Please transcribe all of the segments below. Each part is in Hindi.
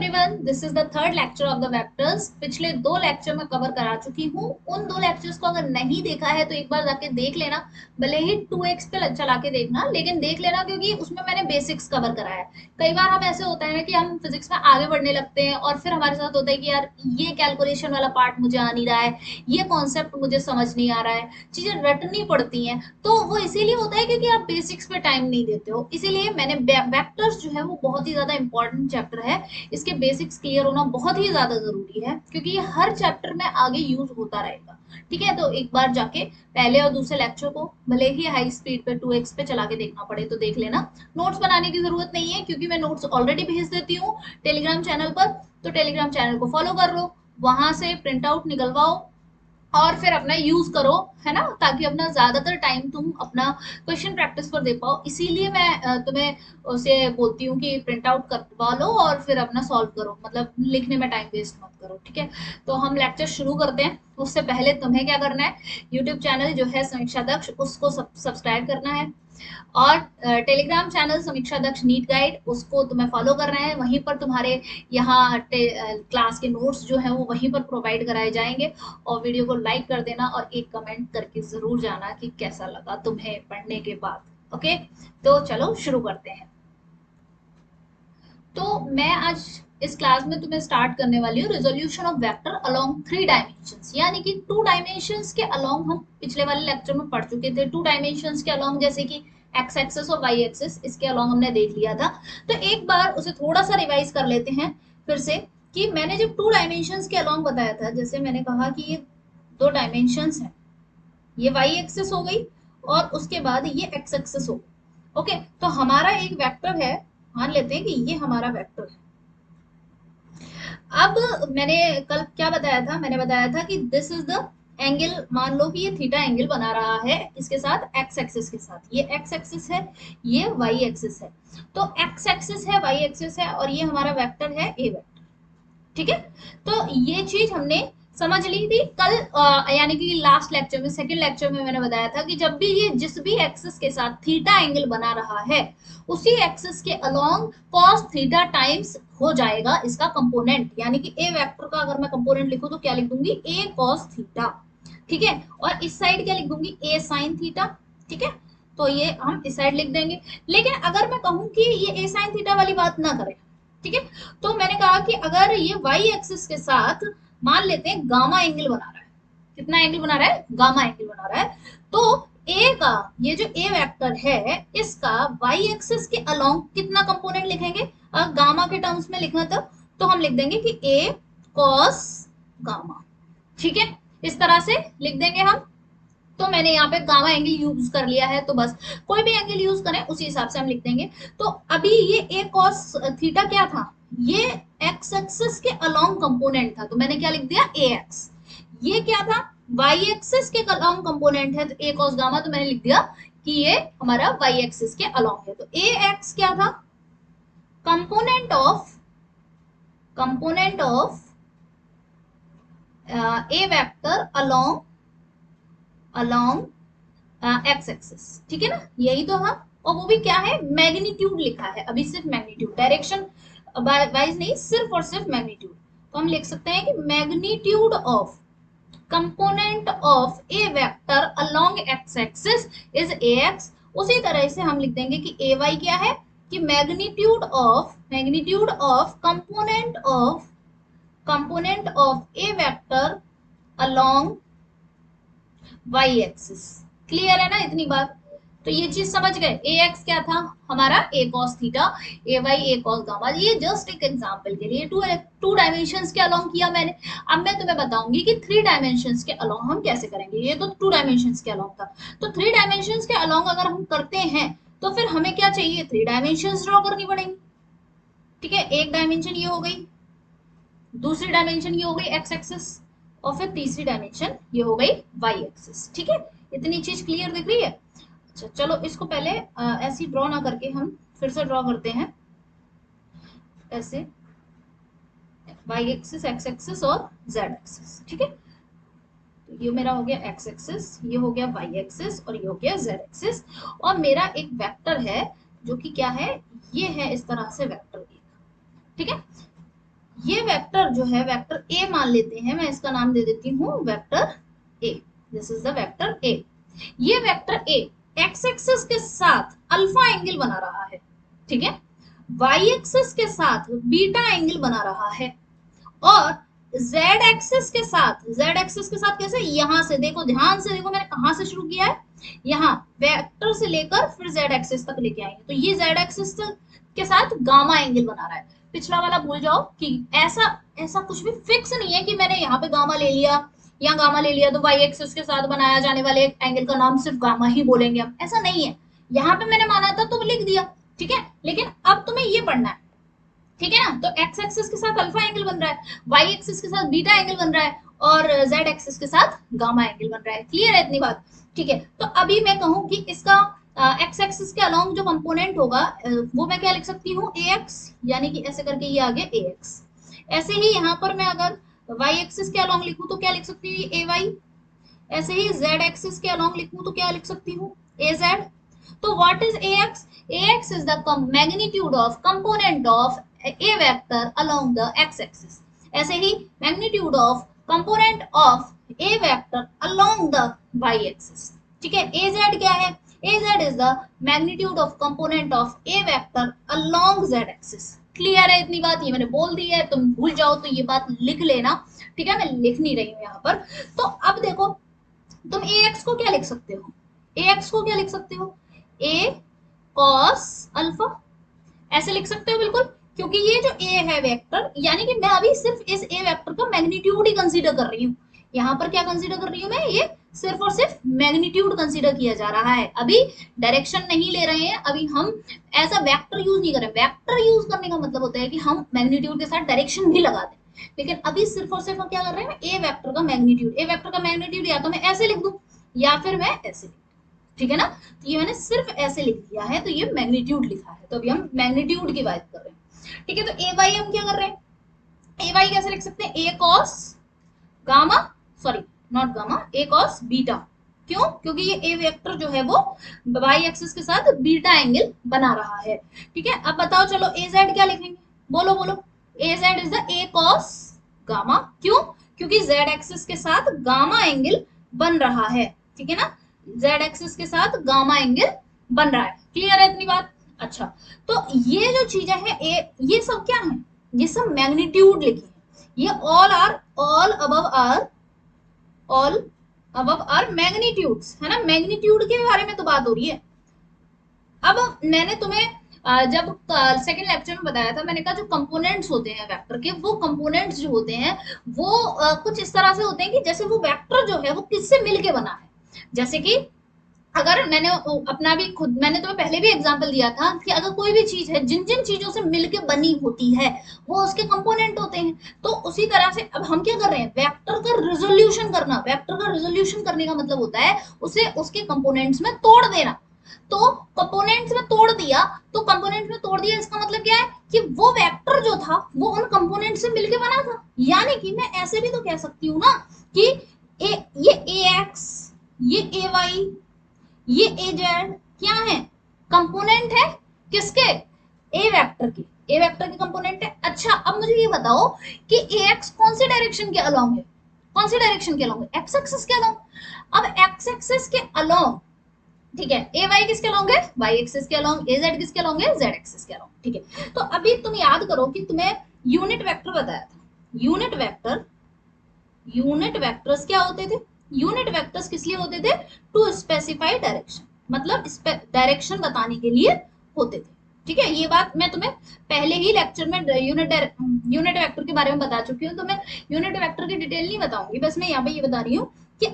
Everyone, this is the third lecture of the vectors. पिछले 2 लेक्चर में कवर करा चुकी हूँ। उन 2 लेक्चर्स को अगर नहीं देखा है तो एक बार जाके देख लेना। भले ही 2x पे चला के देखना, लेकिन देख लेना क्योंकि उसमें मैंने बेसिक्स कवर करा है। कई बार हम ऐसे होता है ना कि हम फिजिक्स में आगे बढ़ने लगते हैं और फिर हमारे साथ होता है कि यार ये कैलकुलेशन वाला पार्ट मुझे आ नहीं रहा है, ये कॉन्सेप्ट मुझे समझ नहीं आ रहा है, चीजें रटनी पड़ती हैं। तो वो इसीलिए होता है क्योंकि आप बेसिक्स पे टाइम नहीं देते हो। इसीलिए मैंने वेक्टर्स जो है वो बहुत ही ज्यादा इंपॉर्टेंट चैप्टर है, इसके बेसिक्स क्लियर होना बहुत ही ज्यादा जरूरी है क्योंकि ये हर चैप्टर में आगे यूज होता रहेगा। ठीक है, तो एक बार जाके पहले और दूसरे लेक्चर को भले ही हाई स्पीड पे 2x पे चला के देखना पड़े तो देख लेना। नोट्स बनाने की जरूरत नहीं है क्योंकि मैं नोट्स ऑलरेडी भेज देती हूँ टेलीग्राम चैनल पर। तो टेलीग्राम चैनल को फॉलो कर लो, वहां से प्रिंट आउट निकलवाओ और फिर अपना यूज करो, है ना, ताकि अपना ज्यादातर टाइम तुम अपना क्वेश्चन प्रैक्टिस पर दे पाओ। इसीलिए मैं तुम्हें उसे बोलती हूँ कि प्रिंट आउट करवा लो और फिर अपना सॉल्व करो, मतलब लिखने में टाइम वेस्ट मत करो। ठीक है, तो हम लेक्चर शुरू करते हैं। उससे पहले तुम्हें क्या करना है, यूट्यूब चैनल जो है समीक्षा दक्ष, उसको सब्सक्राइब करना है और टेलीग्राम चैनल समीक्षा दक्ष नीट गाइड, उसको तुम्हें फॉलो करना है। वहीं पर तुम्हारे यहाँ क्लास के नोट्स जो है वो वहीं पर प्रोवाइड कराए जाएंगे। और वीडियो को लाइक कर देना और एक कमेंट करके जरूर जाना कि कैसा लगा तुम्हें पढ़ने के बाद। ओके, तो चलो शुरू करते हैं। तो मैं आज इस क्लास में तुम्हें स्टार्ट करने वाली हूँ resolution of vector along 3 dimensions, यानी कि 2 डायमेंशंस के अलोंग। हम पिछले वाले लेक्चर में पढ़ चुके थे 2 डायमेंशंस के अलोंग, जैसे कि एक्स एक्सिस और वाई एक्सिस, इसके अलोंग हमने देख लिया था। तो एक बार उसे थोड़ा सा रिवाइज कर लेते हैं फिर से, कि मैंने जब 2 डायमेंशंस के अलोंग बताया था, जैसे मैंने कहा कि ये 2 डायमेंशंस हैं, ये वाई एक्सिस हो गई और उसके बाद ये एक्स एक्सिस हो गई। ओके, तो हमारा एक वेक्टर है, मान लेते हैं कि ये हमारा वेक्टर है। अब मैंने कल क्या बताया था, मैंने बताया था कि दिस इज द एंगल, मान लो कि ये थीटा एंगल बना रहा है इसके साथ एक्स एक्सिस के साथ। ये एक्स एक्सिस है, ये वाई एक्सिस है। तो एक्स एक्सिस है, वाई एक्सिस है और ये हमारा वेक्टर है ए वेक्टर। ठीक है, तो ये चीज हमने समझ ली थी कल, यानी कि लास्ट लेक्चर में, सेकंड लेक्चर में मैंने बताया था कि जब भी ये जिस भी एक्सिस के साथ थीटा एंगल बना रहा है उसी एक्सिस के अलोंग cos थीटा टाइम्स हो जाएगा इसका कंपोनेंट। यानी कि ए वेक्टर का अगर मैं कंपोनेंट लिखूं तो क्या लिख दूंगी, ए cos थीटा। ठीक है, और इस साइड क्या लिख दूंगी, ए sin थीटा। ठीक है, तो ये हम इस साइड लिख देंगे। लेकिन अगर मैं कहूं कि ये ए sin थीटा वाली बात ना करें, ठीक है, तो मैंने कहा कि अगर ये वाई एक्सिस के साथ मान लेते हैं गामा एंगल बना रहा है, कितना एंगल बना रहा है, गामा एंगल बना रहा है, तो ए का ये जो ए वेक्टर है इसका वाई एक्सिस के अलोंग कितना कंपोनेंट लिखेंगे, अगर गामा के टर्म्स में लिखना तो हम लिख देंगे कि ए कॉस गामा। ठीक है, इस तरह से लिख देंगे हम। तो मैंने यहाँ पे गामा एंगल यूज कर लिया है, तो बस कोई भी एंगल यूज करें उसी हिसाब से हम लिख देंगे। तो अभी ये ए कॉस थीटा क्या था, ये एक्स एक्सिस के अलोंग कंपोनेंट था, तो मैंने क्या लिख दिया, ए एक्स। ये क्या था, वाई एक्सिस के अलोंग कंपोनेंट है, तो ए कॉस गामा, तो मैंने लिख दिया कि ये हमारा वाई एक्सिस के अलोंग है। तो ए एक्स क्या था, component of a vector along x axis. ठीक है ना, यही तो हम, और वो भी क्या है, मैग्नीट्यूड लिखा है, अभी सिर्फ मैग्नीट्यूड, डायरेक्शन वाइज नहीं, सिर्फ और सिर्फ मैग्नीट्यूड। तो हम लिख सकते हैं कि magnitude of component of a vector along x axis is A x. उसी तरह से हम लिख देंगे कि ए वाई क्या है, कि magnitude of component of a vector along Y axis. Clear है ना इतनी बात, तो ये चीज समझ गए। ए एक्स क्या था हमारा, ए कॉस थीटा, ए वाई ए कॉस गामा। ये जस्ट एक एग्जांपल के लिए टू डायमेंशंस के अलोंग किया मैंने। अब मैं तुम्हें बताऊंगी कि 3 डायमेंशंस के अलोंग हम कैसे करेंगे। ये तो 2 डायमेंशंस के अलोंग था, तो 3 डायमेंशंस के अलोंग अगर हम करते हैं तो फिर हमें क्या चाहिए, 3 डायमेंशंस ड्रॉ करनी पड़ेंगी। ठीक है, एक डायमेंशन ये हो गई, दूसरी डायमेंशन ये हो गई एक्स एक्सिस, और फिर तीसरी डायमेंशन ये हो गई वाई एक्सिस। ठीक है, इतनी चीज क्लियर दिख रही है। अच्छा चलो, इसको पहले ऐसे ड्रॉ ना करके हम फिर से ड्रॉ करते हैं, ऐसे वाई एक्सिस, एक्स एक्सिस और जेड एक्सिस। ठीक है, तो ये मेरा हो गया एक्स एक्सिस, ये हो गया वाई एक्सिस और ये हो गया जेड एक्सिस। और मेरा एक वेक्टर है जो कि क्या है, ये है इस तरह से वेक्टर एक। ठीक है, ये वेक्टर जो है वेक्टर ए मान लेते हैं, मैं इसका नाम दे देती हूँ vector A, this is the vector A. ये वेक्टर ए एक्स एक्सिस के साथ अल्फा एंगल बना रहा है, ठीक है, वाई एक्सिस के साथ बीटा एंगल बना रहा है, और जेड एक्सिस के साथ, जेड एक्सिस के साथ कैसे, यहां से देखो, ध्यान से देखो मैंने कहां से शुरू किया है, यहाँ वेक्टर से लेकर फिर जेड एक्सिस तक लेके आएंगे, तो ये जेड एक्सिस के साथ गामा एंगल बना रहा है। पिछला वाला भूल जाओ कि ऐसा ऐसा कुछ भी फिक्स नहीं है कि मैंने यहाँ पे गामा ले लिया या गामा ले लिया तो वाई एक्सिस के साथ बनाया जाने वाले एंगल का नाम सिर्फ गामा ही बोलेंगे हम, ऐसा नहीं है। यहाँ पे मैंने माना था तो लिख दिया, ठीक है, लेकिन अब तुम्हें ये पढ़ना है, ठीक है ना, तो एक्स एक्सिस के साथ अल्फा एंगल बन रहा है, वाई एक्सिस के साथ बीटा एंगल बन रहा है, और जेड एक्सिस के साथ गामा एंगल बन रहा है। क्लियर है इतनी बात, ठीक है। तो अभी मैं कहूं कि इसका एक्स एक्सिस के अलोंग जो कंपोनेंट होगा वो मैं क्या लिख सकती हूँ, ए एक्स, यानी कि ऐसे करके ये आ गया ए एक्स। ऐसे ही यहाँ पर मैं अगर वाई एक्सिस के अलोंग लिखूं तो क्या लिख सकती हूँ, ए वाई। ऐसे ही जेड एक्सिस के अलोंग लिखूं तो क्या लिख सकती हूँ, ए जेड। तो what is A X, A X is the magnitude of component of a vector along the x axis। ऐसे ही magnitude of component of a vector along the y axis, ठीक है। az क्या है, az is the magnitude of component of a vector along z axis। Clear है इतनी बात, ये मैंने बोल दी है, तुम भूल जाओ तो ये बात लिख लेना, ठीक है, मैं लिख नहीं रही हूँ यहाँ पर। तो अब देखो तुम ax को क्या लिख सकते हो, ax को क्या लिख सकते हो, a cos अल्फा, ऐसे लिख सकते हो बिल्कुल, क्योंकि ये जो ए है वेक्टर, यानी कि मैं अभी सिर्फ इस ए वेक्टर का मैग्नीट्यूड ही कंसीडर कर रही हूँ। यहाँ पर क्या कंसीडर कर रही हूँ मैं, ये सिर्फ और सिर्फ मैग्नीट्यूड कंसीडर किया जा रहा है, अभी डायरेक्शन नहीं ले रहे हैं, अभी हम ऐसा वेक्टर यूज नहीं कर रहे। वेक्टर यूज करने का मतलब होता है कि हम मैग्नीट्यूड के साथ डायरेक्शन भी लगा दें, लेकिन अभी सिर्फ और सिर्फ हम क्या कर रहे हैं, ए वेक्टर का मैग्नीट्यूड, ए वेक्टर का मैग्नीट्यूड या तो मैं ऐसे लिख दूं या फिर मैं ऐसे, ठीक है ना। तो ये मैंने सिर्फ ऐसे लिख दिया है, तो ये मैग्नीट्यूड लिखा है, तो अभी हम मैग्नीट्यूड की बात कर रहे हैं, ठीक है। तो ए वाई हम क्या कर रहे हैं, ए वाई कैसे लिख सकते हैं, A cos gamma, sorry not gamma, A cos beta. क्यों, क्योंकि ये ए वेक्टर जो है वो वाई एक्सिस के साथ बीटा एंगल बना रहा है, ठीक है। अब बताओ चलो ए जेड क्या लिखेंगे, बोलो बोलो, A Z is the A cos gamma. क्यों, क्योंकि जेड एक्सिस के साथ गामा एंगल बन रहा है, ठीक है ना, जेड एक्सिस के साथ गामा एंगल बन रहा है। क्लियर है इतनी बात, अच्छा। तो ये जो चीजें हैं ये सब क्या है, ये सब मैग्नीट्यूड लिखी है, ये ऑल अबव आर मैग्नीट्यूड्स, है ना, मैग्नीट्यूड के बारे में तो बात हो रही है। अब मैंने तुम्हें जब सेकंड लेक्चर में बताया था, मैंने कहा जो कंपोनेंट्स होते हैं वेक्टर के, वो कंपोनेंट्स जो होते हैं वो कुछ इस तरह से होते हैं कि जैसे वो वेक्टर जो है वो किससे मिलके बना है। जैसे कि अगर मैंने अपना भी खुद, मैंने तुम्हें पहले भी एग्जांपल दिया था कि अगर कोई भी चीज है जिन जिन चीजों से मिलके बनी होती है वो उसके कंपोनेंट होते हैं, तो उसी तरह से अब हम क्या कर रहे हैं, वेक्टर का रिजोल्यूशन करना। वेक्टर का रिजोल्यूशन करने का मतलब होता है उसे उसके कंपोनेंट्स में तोड़ देना। तो कंपोनेंट्स में तोड़ दिया, तो कंपोनेंट्स में तोड़ दिया इसका मतलब क्या है कि वो वेक्टर जो था वो उन कंपोनेंट से मिलके बना था। यानी कि मैं ऐसे भी तो कह सकती हूँ ना कि ये ए एक्स, ये ए वाई, ये ए जेड क्या है, कंपोनेंट है किसके, ए वेक्टर के, ए वेक्टर के कंपोनेंट है। अच्छा अब मुझे ये बताओ कि ए एक्स कौन से डायरेक्शन के अलोंग है, कौन से डायरेक्शन के अलोंग है, एक्स एक्सिस के अलोंग। अब एक्स एक्सिस के अलोंग, ठीक है, ए वाई किसके अलोंग है, वाई एक्सिस के अलोंग, ए जेड किसके अलोंग है, जेड एक्सिस के अलोंग, ठीक है। तो अभी तुम याद करो कि तुम्हें यूनिट वेक्टर बताया था, यूनिट वेक्टर, यूनिट वेक्टर्स क्या होते थे, यूनिट वेक्टर्स किस लिए होते थे, टू स्पेसिफाई डायरेक्शन, मतलब डायरेक्शन बताने के लिए होते थे, ठीक है। ये बात मैं तुम्हें पहले ही लेक्चर में यूनिट वेक्टर के बारे में बता चुकी हूँ, तो मैं यूनिट वेक्टर की डिटेल नहीं बताऊंगी, बस मैं यहाँ पे ये बता रही हूँ कि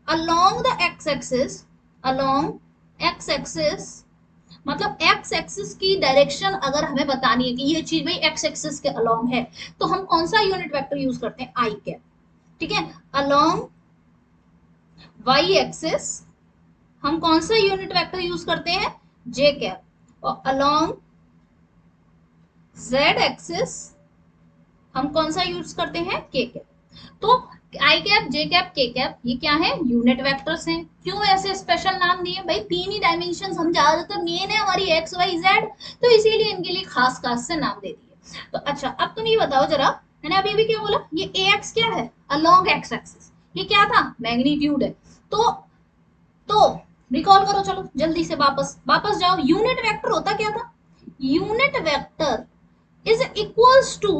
along the X axis, along x axis, मतलब एक्स एक्सिस की डायरेक्शन अगर हमें बतानी है कि ये चीज भाई एक्स एक्सिस के अलोंग है, तो हम कौन सा यूनिट वेक्टर यूज करते हैं, आई कैप, ठीक है। अलोंग वाई एक्सिस हम कौन सा यूनिट वेक्टर यूज करते हैं, जे कैप, और अलोंग जेड एक्सिस हम कौन सा यूज करते हैं, के कैप। तो आई कैप, जे कैप, के कैप ये क्या है, यूनिट वेक्टर्स हैं। क्यों ऐसे स्पेशल नाम दिए भाई, तीन ही डायमेंशन हम ज्यादातर मेन है हमारी एक्स वाई जेड, तो इसीलिए इनके लिए खास खास से नाम दे दिए। तो अच्छा अब तुम ये बताओ जरा, मैंने अभी अभी क्या बोला, ये ax क्या है, अलोंग x एक्सिस, ये क्या था, मैग्नीट्यूड है। तो तो रिकॉल करो, चलो जल्दी से वापस वापस जाओ। यूनिट वेक्टर होता क्या था, unit vector is equals to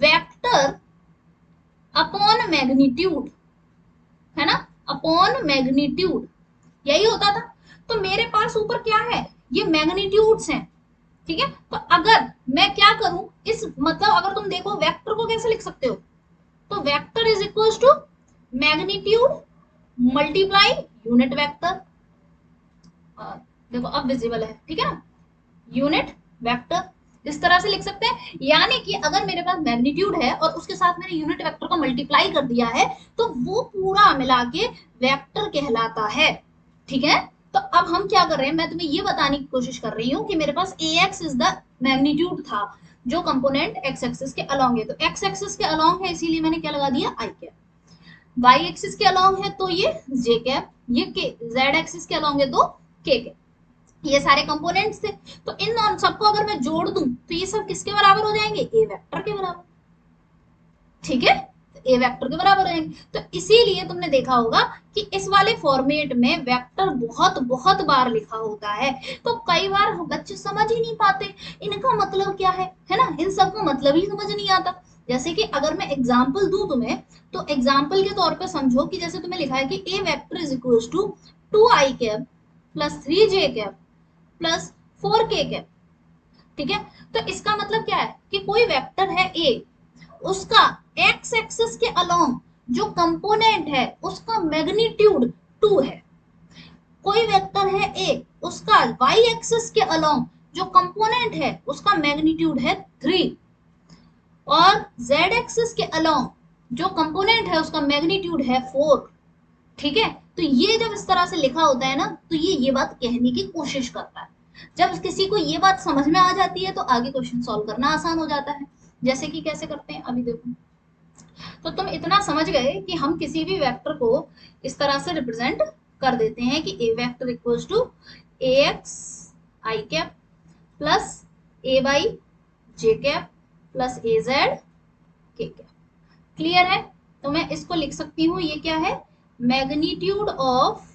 vector upon magnitude, है ना, अपॉन मैग्नीट्यूड, यही होता था। तो मेरे पास ऊपर क्या है, ये मैग्नीट्यूड्स हैं, ठीक है। तो अगर मैं क्या करूं, इस मतलब अगर तुम देखो वेक्टर को कैसे लिख सकते हो, तो vector is equals to magnitude multiply unit vector, देखो अब विजिबल है, ठीक है ना, यूनिट वेक्टर इस तरह से लिख सकते हैं। यानी कि अगर मेरे पास मैग्नीट्यूड है और उसके साथ मैंने यूनिट वेक्टर को मल्टीप्लाई कर दिया है, तो वो पूरा मिला के वेक्टर कहलाता है, ठीक है। तो अब हम क्या कर रहे हैं, मैं तुम्हें ये बताने की कोशिश कर रही हूँ कि मेरे पास ax इज द मैग्नीट्यूड था जो कंपोनेंट x एक्सिस के अलोंग है, तो x एक्सिस के अलोंग है इसीलिए मैंने क्या लगा दिया, i कैप। y एक्सिस के अलोंग है तो ये j कैप, ये k, z एक्सिस के अलोंग है तो k कैप, ये सारे कंपोनेंट्स थे। तो इन सबको अगर मैं जोड़ दूं तो ये सब किसके बराबर हो जाएंगे, ए वेक्टर के बराबर, ठीक है, ए वेक्टर के बराबर रहेंगे। तो इसीलिए तुमने देखा होगा कि इस वाले फॉर्मेट में वेक्टर बहुत बहुत बार लिखा होता है, तो कई बार बच्चे समझ ही नहीं पाते इनका मतलब क्या है ना, इन सबका मतलब ही समझ नहीं आता। जैसे कि अगर मैं एग्जाम्पल दूं तुम्हें, तो एग्जाम्पल के तौर पे समझो कि जैसे तुम्हें लिखा है कि A vector is equal to 2i cap plus 3j cap plus 4k cap, ठीक है। तो इसका मतलब क्या है कि कोई वेक्टर है ए, उसका एक्स एक्सिस के अलोंग जो कंपोनेंट है उसका मैग्नीट्यूड 2 है। कोई वेक्टर है ए, उसका वाई एक्सिस के अलोंग जो कंपोनेंट है उसका मैग्नीट्यूड है 3, और जेड एक्सिस के अलोंग जो कंपोनेंट है उसका मैग्नीट्यूड है 4, ठीक है। तो ये जब इस तरह से लिखा होता है ना, तो ये बात कहने की कोशिश करता है। जब किसी को ये बात समझ में आ जाती है तो आगे क्वेश्चन सॉल्व करना आसान हो जाता है। जैसे कि कैसे करते हैं अभी देखो, तो तुम इतना समझ गए कि हम किसी भी वेक्टर को इस तरह से रिप्रेजेंट कर देते हैं कि A vector equals to A X I cap plus A Y J cap plus A Z K cap. Clear है, तो मैं इसको लिख सकती हूँ, ये क्या है, magnitude of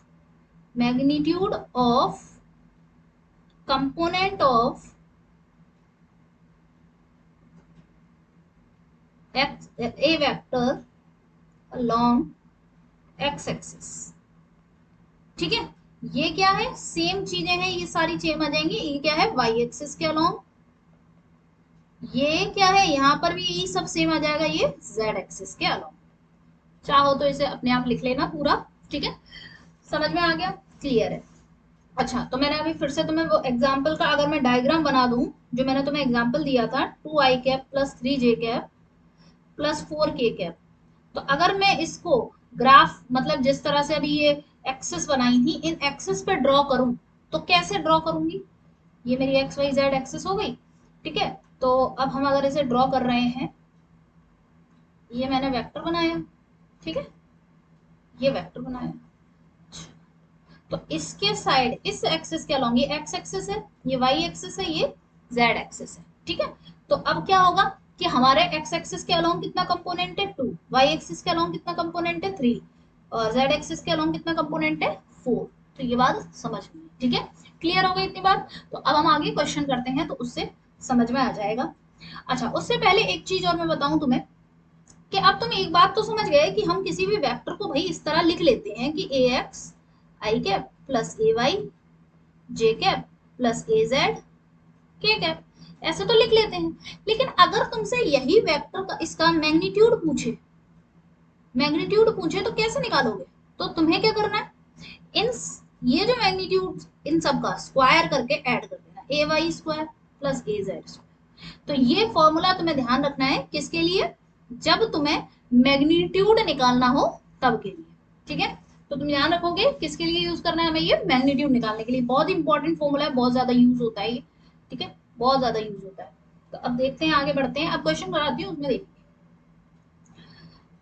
component of x A vector along x axis, ठीक है। ये क्या है, सेम चीजें हैं, ये सारी सेम आ जाएंगी। ये क्या है, वाई एक्सिस के अलोंग, ये क्या है, यहाँ पर भी ये सब सेम आ जाएगा, ये जेड एक्सिस के अलोंग। चाहो तो इसे अपने आप लिख लेना पूरा, ठीक है, समझ में आ गया, क्लियर है। अच्छा तो मैंने अभी फिर से तुम्हें वो एग्जाम्पल का अगर मैं डायग्राम बना दूं, जो मैंने तुम्हें एग्जाम्पल दिया था 2i cap plus 3j cap plus 4k cap, तो अगर मैं इसको ग्राफ मतलब जिस तरह से अभी ये एक्सेस बनाई थी, इन एक्सेस पे ड्रॉ करूं तो कैसे ड्रॉ करूंगी, ये मेरी एक्स वाई जेड एक्सेस हो गई, ठीक है। तो अब हम अगर इसे ड्रॉ कर रहे हैं, ये मैंने वेक्टर बनाया, ठीक है, ये वेक्टर बनाया, तो इसके साइड इस एक्सिस के अलोंग, ये एक्स एक्सिस है, ये वाई एक्सिस है, ये जेड एक्सिस है, ठीक है। तो अब क्या होगा कि हमारे एक्स एक्सिस के अलोंग कितना कंपोनेंट है 2, वाई एक्सिस के अलोंग कितना कंपोनेंट है 3, और जेड एक्सिस के अलोंग कितना कंपोनेंट है 4। तो ये बात समझ में, ठीक है, क्लियर हो गई इतनी बात। तो अब हम आगे क्वेश्चन करते हैं तो उससे समझ में आ जाएगा। अच्छा उससे पहले एक चीज और मैं बताऊं तुम्हें कि अब तुम एक बात तो समझ गए कि हम किसी भी वेक्टर को भाई इस तरह लिख लेते हैं कि ए X I cap plus A Y J cap plus A Z K cap, ऐसे तो लिख लेते हैं। लेकिन अगर तुमसे यही वेक्टर का इसका मैग्नीट्यूड पूछे तो कैसे निकालोगे, तो तुम्हें क्या करना है, इन ये जो मैग्नीट्यूड इन सब का स्क्वायर करके ऐड कर देना, ए Y square plus A Z square. तो ये फॉर्मूला तुम्हें ध्यान रखना है किसके लिए, जब तुम्हें मैग्नीट्यूड निकालना हो तब के लिए, ठीक है। तो तुम ध्यान रखोगे किसके लिए यूज करना है हमें, ये मैग्नीट्यूड निकालने के लिए। बहुत इंपॉर्टेंट फॉर्मूला है, बहुत ज्यादा यूज होता है ये, ठीक है, बहुत ज्यादा यूज होता है। तो अब देखते हैं, आगे बढ़ते हैं, अब क्वेश्चन कराती हूँ उसमें देखिए,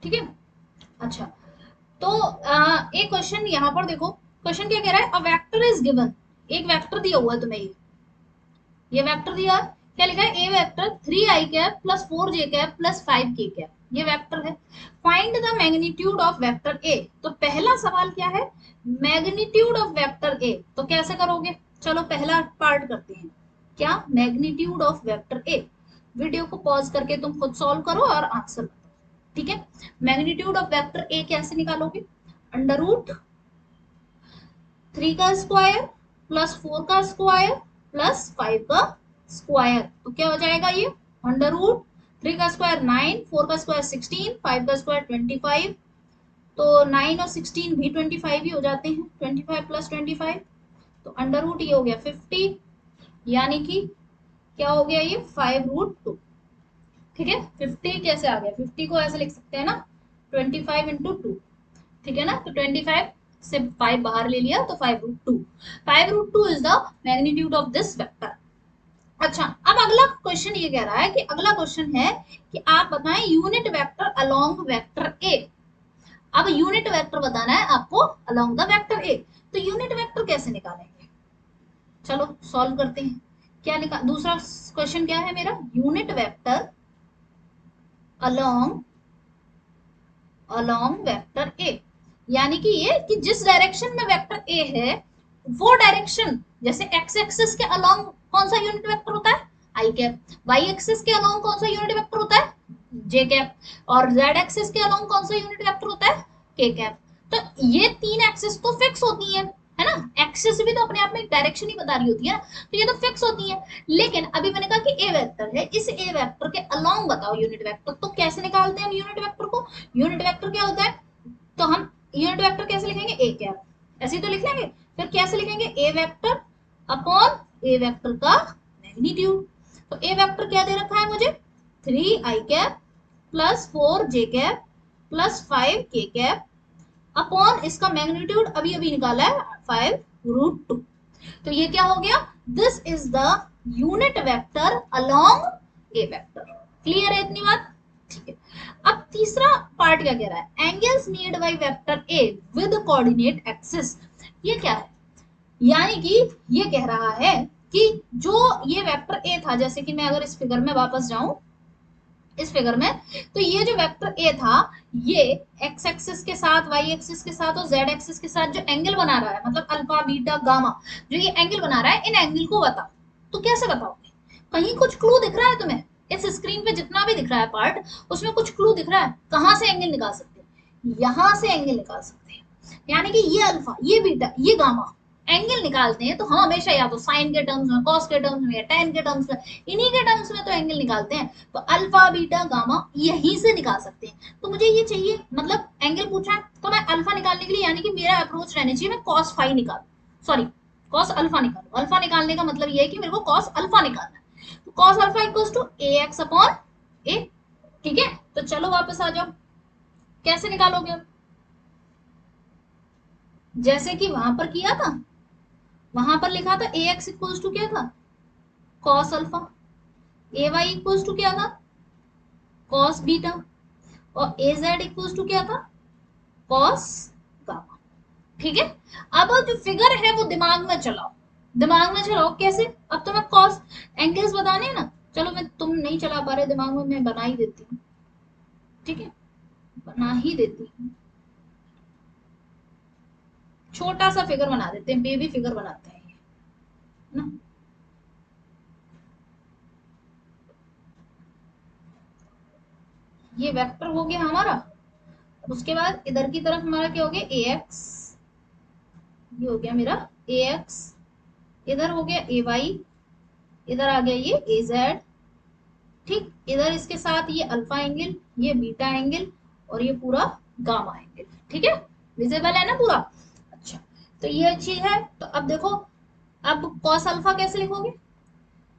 ठीक है। अच्छा तो एक क्वेश्चन यहाँ पर देखो, क्वेश्चन क्या कह रहा है, अ वेक्टर इज गिवन, एक वेक्टर दिया हुआ है तुम्हें, ये वेक्टर दिया क्या लिखा है, A vector 3i cap plus 4j cap plus 5k cap, ये वेक्टर है। Find the magnitude of vector A, तो पहला सवाल क्या है, मैग्नीट्यूड ऑफ वेक्टर ए। तो कैसे करोगे, चलो पहला पार्ट करते हैं, क्या, magnitude of vector A. Video को पॉज करके तुम खुद सॉल्व करो और आंसर बताओ, ठीक है। मैग्नीट्यूड ऑफ वेक्टर ए कैसे निकालोगे, अंडर रूट 3 का स्क्वायर प्लस 4 का स्क्वायर प्लस 5 का स्क्वायर, तो क्या हो जाएगा ये, अंडर रूट 3 का स्क्वायर 9, 4 का स्क्वायर 16, 5 का स्क्वायर 25, तो 9 और 16 भी 25 ही हो जाते हैं, 25 प्लस 25, तो अंडर रूट ये हो गया 50, यानी कि क्या हो गया ये 5√2, ठीक है। 50 कैसे आ गया, 50 को ऐसे लिख सकते हैं ना, 25 इंटू 2, ठीक है ना, तो 25 से 5 बाहर ले लिया तो 5√2, 5√2 is the magnitude of this vector. अच्छा, अब अगला क्वेश्चन ये कह रहा है कि अगला क्वेश्चन है कि आप बताएं unit vector along vector A. अब यूनिट वेक्टर बताना है आपको अलोंग द वेक्टर ए, तो यूनिट वेक्टर कैसे निकालेंगे, चलो सॉल्व करते हैं। क्या निकाल, दूसरा क्वेश्चन क्या है मेरा, unit vector along vector A, यानी कि ये कि जिस डायरेक्शन में वेक्टर ए है वो डायरेक्शन, जैसे एक्स एक्सिस के अलोंग कौन सा यूनिट वेक्टर होता है, आई कैप, वाई एक्सिस के अलोंग कौन सा यूनिट वेक्टर होता है, जे कैप, और जेड एक्सिस के अलोंग कौन सा यूनिट वेक्टर होता है, के कैप। तो ये तीन एक्सिस तो फिक्स होती है ना, एक्सिस भी तो अपने आप में एक डायरेक्शन ही बता रही होती है ना, तो ये तो फिक्स होती है। लेकिन अभी मैंने कहा कि ए वेक्टर है, इस ए वेक्टर के अलोंग बताओ यूनिट वेक्टर, तो कैसे निकालते हैं हम यूनिट वेक्टर को, यूनिट वेक्टर क्या होता है, तो हम यूनिट वेक्टर कैसे लिखेंगे, ए कैप, ऐसे ही तो लिख लेंगे। फिर कैसे लिखेंगे, ए वेक्टर अपॉन ए वेक्टर का मैग्नीट्यूड। तो ए वेक्टर क्या दे रखा है मुझे, 3i cap plus 4j cap plus 5k cap upon इसका मैग्नीट्यूड अभी अभी निकाला है 5√2, तो ये क्या हो गया, this is the unit vector along A vector. Clear है इतनी बात, ठीक है। अब तीसरा पार्ट क्या कह रहा है, angles made by vector A with coordinate axis, ये क्या है, यानी कि ये कह रहा है कि जो ये वेक्टर ए था, जैसे कि मैं अगर इस फिगर में वापस जाऊं, इस फिगर में, तो ये जो वेक्टर ए था, ये एक्स एक्सिस के साथ, वाई एक्सिस के साथ और जेड एक्सिस के साथ जो एंगल बना रहा है, मतलब अल्फा बीटा गामा, जो ये एंगल बना रहा है, इन एंगल को बताओ। तो कैसे बताओगे, कहीं कुछ क्लू दिख रहा है तुम्हें, इस स्क्रीन पे जितना भी दिख रहा है पार्ट, उसमें कुछ क्लू दिख रहा है, कहां से एंगल निकाल सकते हैं, यहां से एंगल निकाल सकते हैं, यानी कि ये अल्फा, ये बीटा, ये गामा एंगल निकालते हैं तो हम हमेशा या तो साइन के टर्म्स में, कॉस के टर्म्स में, या टेन के टर्म्स में, इन्हीं के टर्म्स में तो एंगल निकालते हैं। तो अल्फा बीटा गामा यहीं से निकाल सकते हैं। तो मुझे ये चाहिए, मतलब एंगल पूछा है तो मैं अल्फा निकालने के लिए, यानी कि मेरा अप्रोच रहना चाहिए मैं कॉस फाई निकालू, सॉरी कॉस अल्फा निकालू। अल्फा निकालने का मतलब ये है कि मेरे को कॉस अल्फा निकालना है, तो cos alpha equals to A X upon A, ठीक है। तो चलो वापस आ जाओ, कैसे निकालोगे अब, जैसे कि वहां पर किया था, वहां पर लिखा था ए एक्स इक्वल्स टू क्या था, cos alpha, A Y equals to क्या था, कॉस बीटा, और ए जेड इक्वल्स टू क्या था, कॉस गामा, ठीक है। अब जो फिगर है वो दिमाग में चलाओ, दिमाग में चलाओ कैसे, अब तो मैं कॉस एंगल्स बताने हैं ना, चलो मैं, तुम नहीं चला पा रहे दिमाग में, मैं बना ही देती हूँ, ठीक है, बना ही देती हूँ, छोटा सा फिगर बना देते हैं, बेबी फिगर बनाते हैं ना। ये वेक्टर हो गया हमारा, उसके बाद इधर की तरफ हमारा क्या हो गया, ए एक्स, ये हो गया मेरा ए एक्स, इधर हो गया ए वाई, इधर आ गया ये ए जेड, ठीक, इधर इसके साथ ये अल्फा एंगल, ये बीटा एंगल, और ये पूरा गामा एंगल, ठीक है, विजिबल है ना पूरा। अच्छा, तो ये चीज है। तो अब देखो, अब कॉस अल्फा कैसे लिखोगे,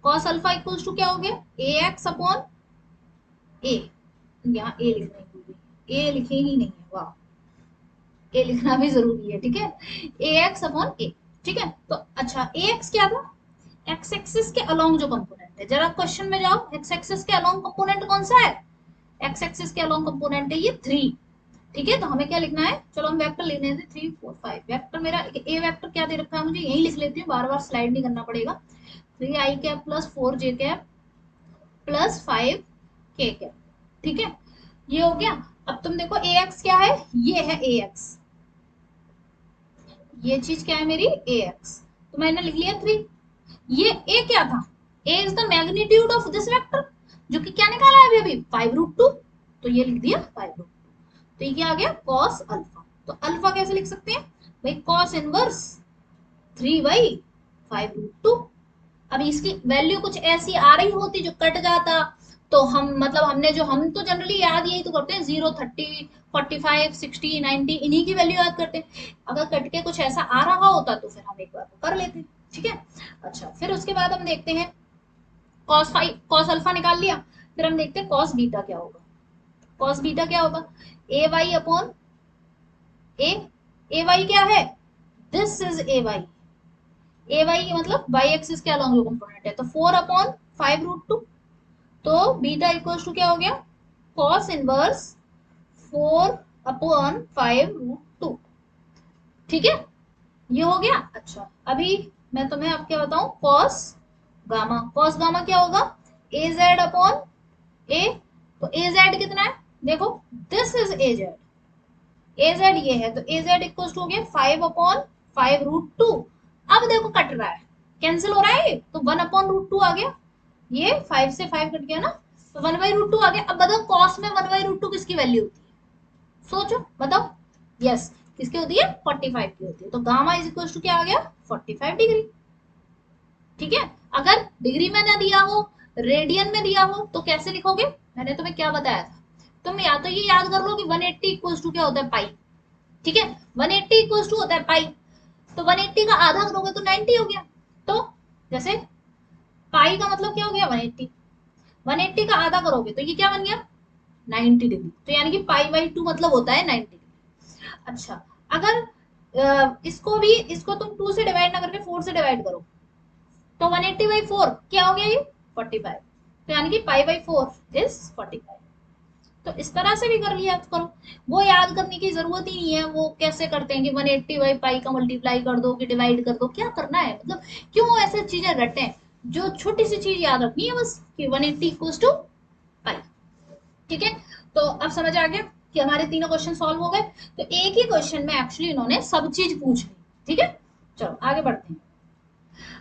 कॉस अल्फा इक्वल्स टू क्या हो गया, ए एक्स अपॉन ए, यहाँ ए लिखना ही भूल गई, ए लिखे ही नहीं है, वाह, ए लिखना भी जरूरी है, ठीक है, ए एक्स अपॉन ए, ठीक है। तो अच्छा, ए एक्स क्या था, एक्स एक्सिस के अलोंग जो कंपोनेंट है, जरा क्वेश्चन में जाओ, एक्स एक्सिस के अलोंग कंपोनेंट कौन सा है, एक्स एक्सिस के अलोंग कंपोनेंट है ये 3, ठीक है। तो हमें क्या लिखना है, चलो हम वेक्टर लेने थे 3 4 5, वेक्टर मेरा ए वेक्टर क्या दे रखा है मुझे, यही लिख लेती हूँ, बार बार स्लाइड नहीं करना पड़ेगा, 3i cap plus 4j cap plus 5k cap. ठीक है, ये हो गया। अब तुम देखो ए एक्स क्या है, ये है ए एक्स, ये चीज क्या है मेरी ए एक्स, तो मैंने लिख लिया 3। ये ए क्या था, A is the magnitude of this vector, जो कि क्या निकाला है अभी अभी 5√2, तो ये लिख दिया 5√2। तो ये क्या आ गया cos अल्फा। तो अल्फा कैसे लिख सकते हैं भाई, cos इनवर्स 3/5√2। अब इसकी वैल्यू कुछ ऐसी आ रही होती जो कट जाता, तो हम मतलब हमने जो हम तो जनरली याद यही तो करते हैं 0, 30, 45, 60, 90 इन्हीं की वैल्यू याद करते हैं। अगर कट के कुछ ऐसा आ रहा होता तो फिर हम एक बार कर लेते। ठीक है, अच्छा फिर उसके बाद हम देखते हैं cos अल्फा निकाल लिया, फिर हम देखते हैं cos बीटा क्या होगा। cos बीटा क्या होगा, ए वाई अपॉन ए वाई क्या है, दिस इज ए वाई मतलब वाई एक्सिस के अलॉन्ग जो कंपोनेंट है, तो 4/5√2। तो बीटा इक्वल्स टू क्या हो गया, cos इनवर्स 4/5√2। ठीक है, ये हो गया। अच्छा अभी मैं तुम्हें अब क्या बताऊं, cos गामा क्या होगा, ए जेड अपॉन ए। तो ए जेड कितना है, देखो दिस इज ए जेड ये है, तो ए जेड इक्वल टू हो गया 5/5√2। अब देखो कट रहा है, कैंसिल हो रहा है, तो 1/√2 आ गया, ये 5 से 5 कट गया ना, तो 1/√2 आ गया। अब बताओ कॉस में 1/√2 किसकी वैल्यू होती है, सोचो बताओ। यस, किसकी होती है 45 की होती है, तो गामा इज इक्वल टू क्या आ गया 45 डिग्री। ठीक है, अगर डिग्री में ना दिया हो, रेडियन में दिया हो, तो कैसे लिखोगे, मैंने तुम्हें क्या बताया था, तुम या तो ये याद कर लो कि 180 इक्वल टू क्या होता है पाई। ठीक है, 180 इक्वल टू होता है पाई, तो 180 का आधा करोगे तो 90 हो गया। तो जैसे पाई का मतलब क्या हो गया 180, 180 का आधा करोगे तो ये क्या बन गया 90 डिग्री, तो यानी कि पाई/2 मतलब होता है 90 डिग्री। अच्छा अगर इसको तुम 2 से डिवाइड ना करके 4 से डिवाइड करो, तो 180/4 क्या हो गया ये 45, तो यानी कि पाई/4 इज 45। तो इस तरह से भी कर लिया करो, वो याद करने की जरूरत ही नहीं है वो कैसे करते हैं कि 180/पाई का मल्टीप्लाई कर दो कि डिवाइड कर दो, क्या करना है मतलब, क्यों ऐसे चीजें रटे, जो छोटी सी चीज याद रखनी है बस कि 180 इक्वल टू पाई। ठीक है, तो अब समझ आ गया कि हमारे तीनों क्वेश्चन सॉल्व हो गए। तो एक ही क्वेश्चन में एक्चुअली इन्होंने सब चीज पूछ ली। ठीक है, चलो आगे बढ़ते हैं।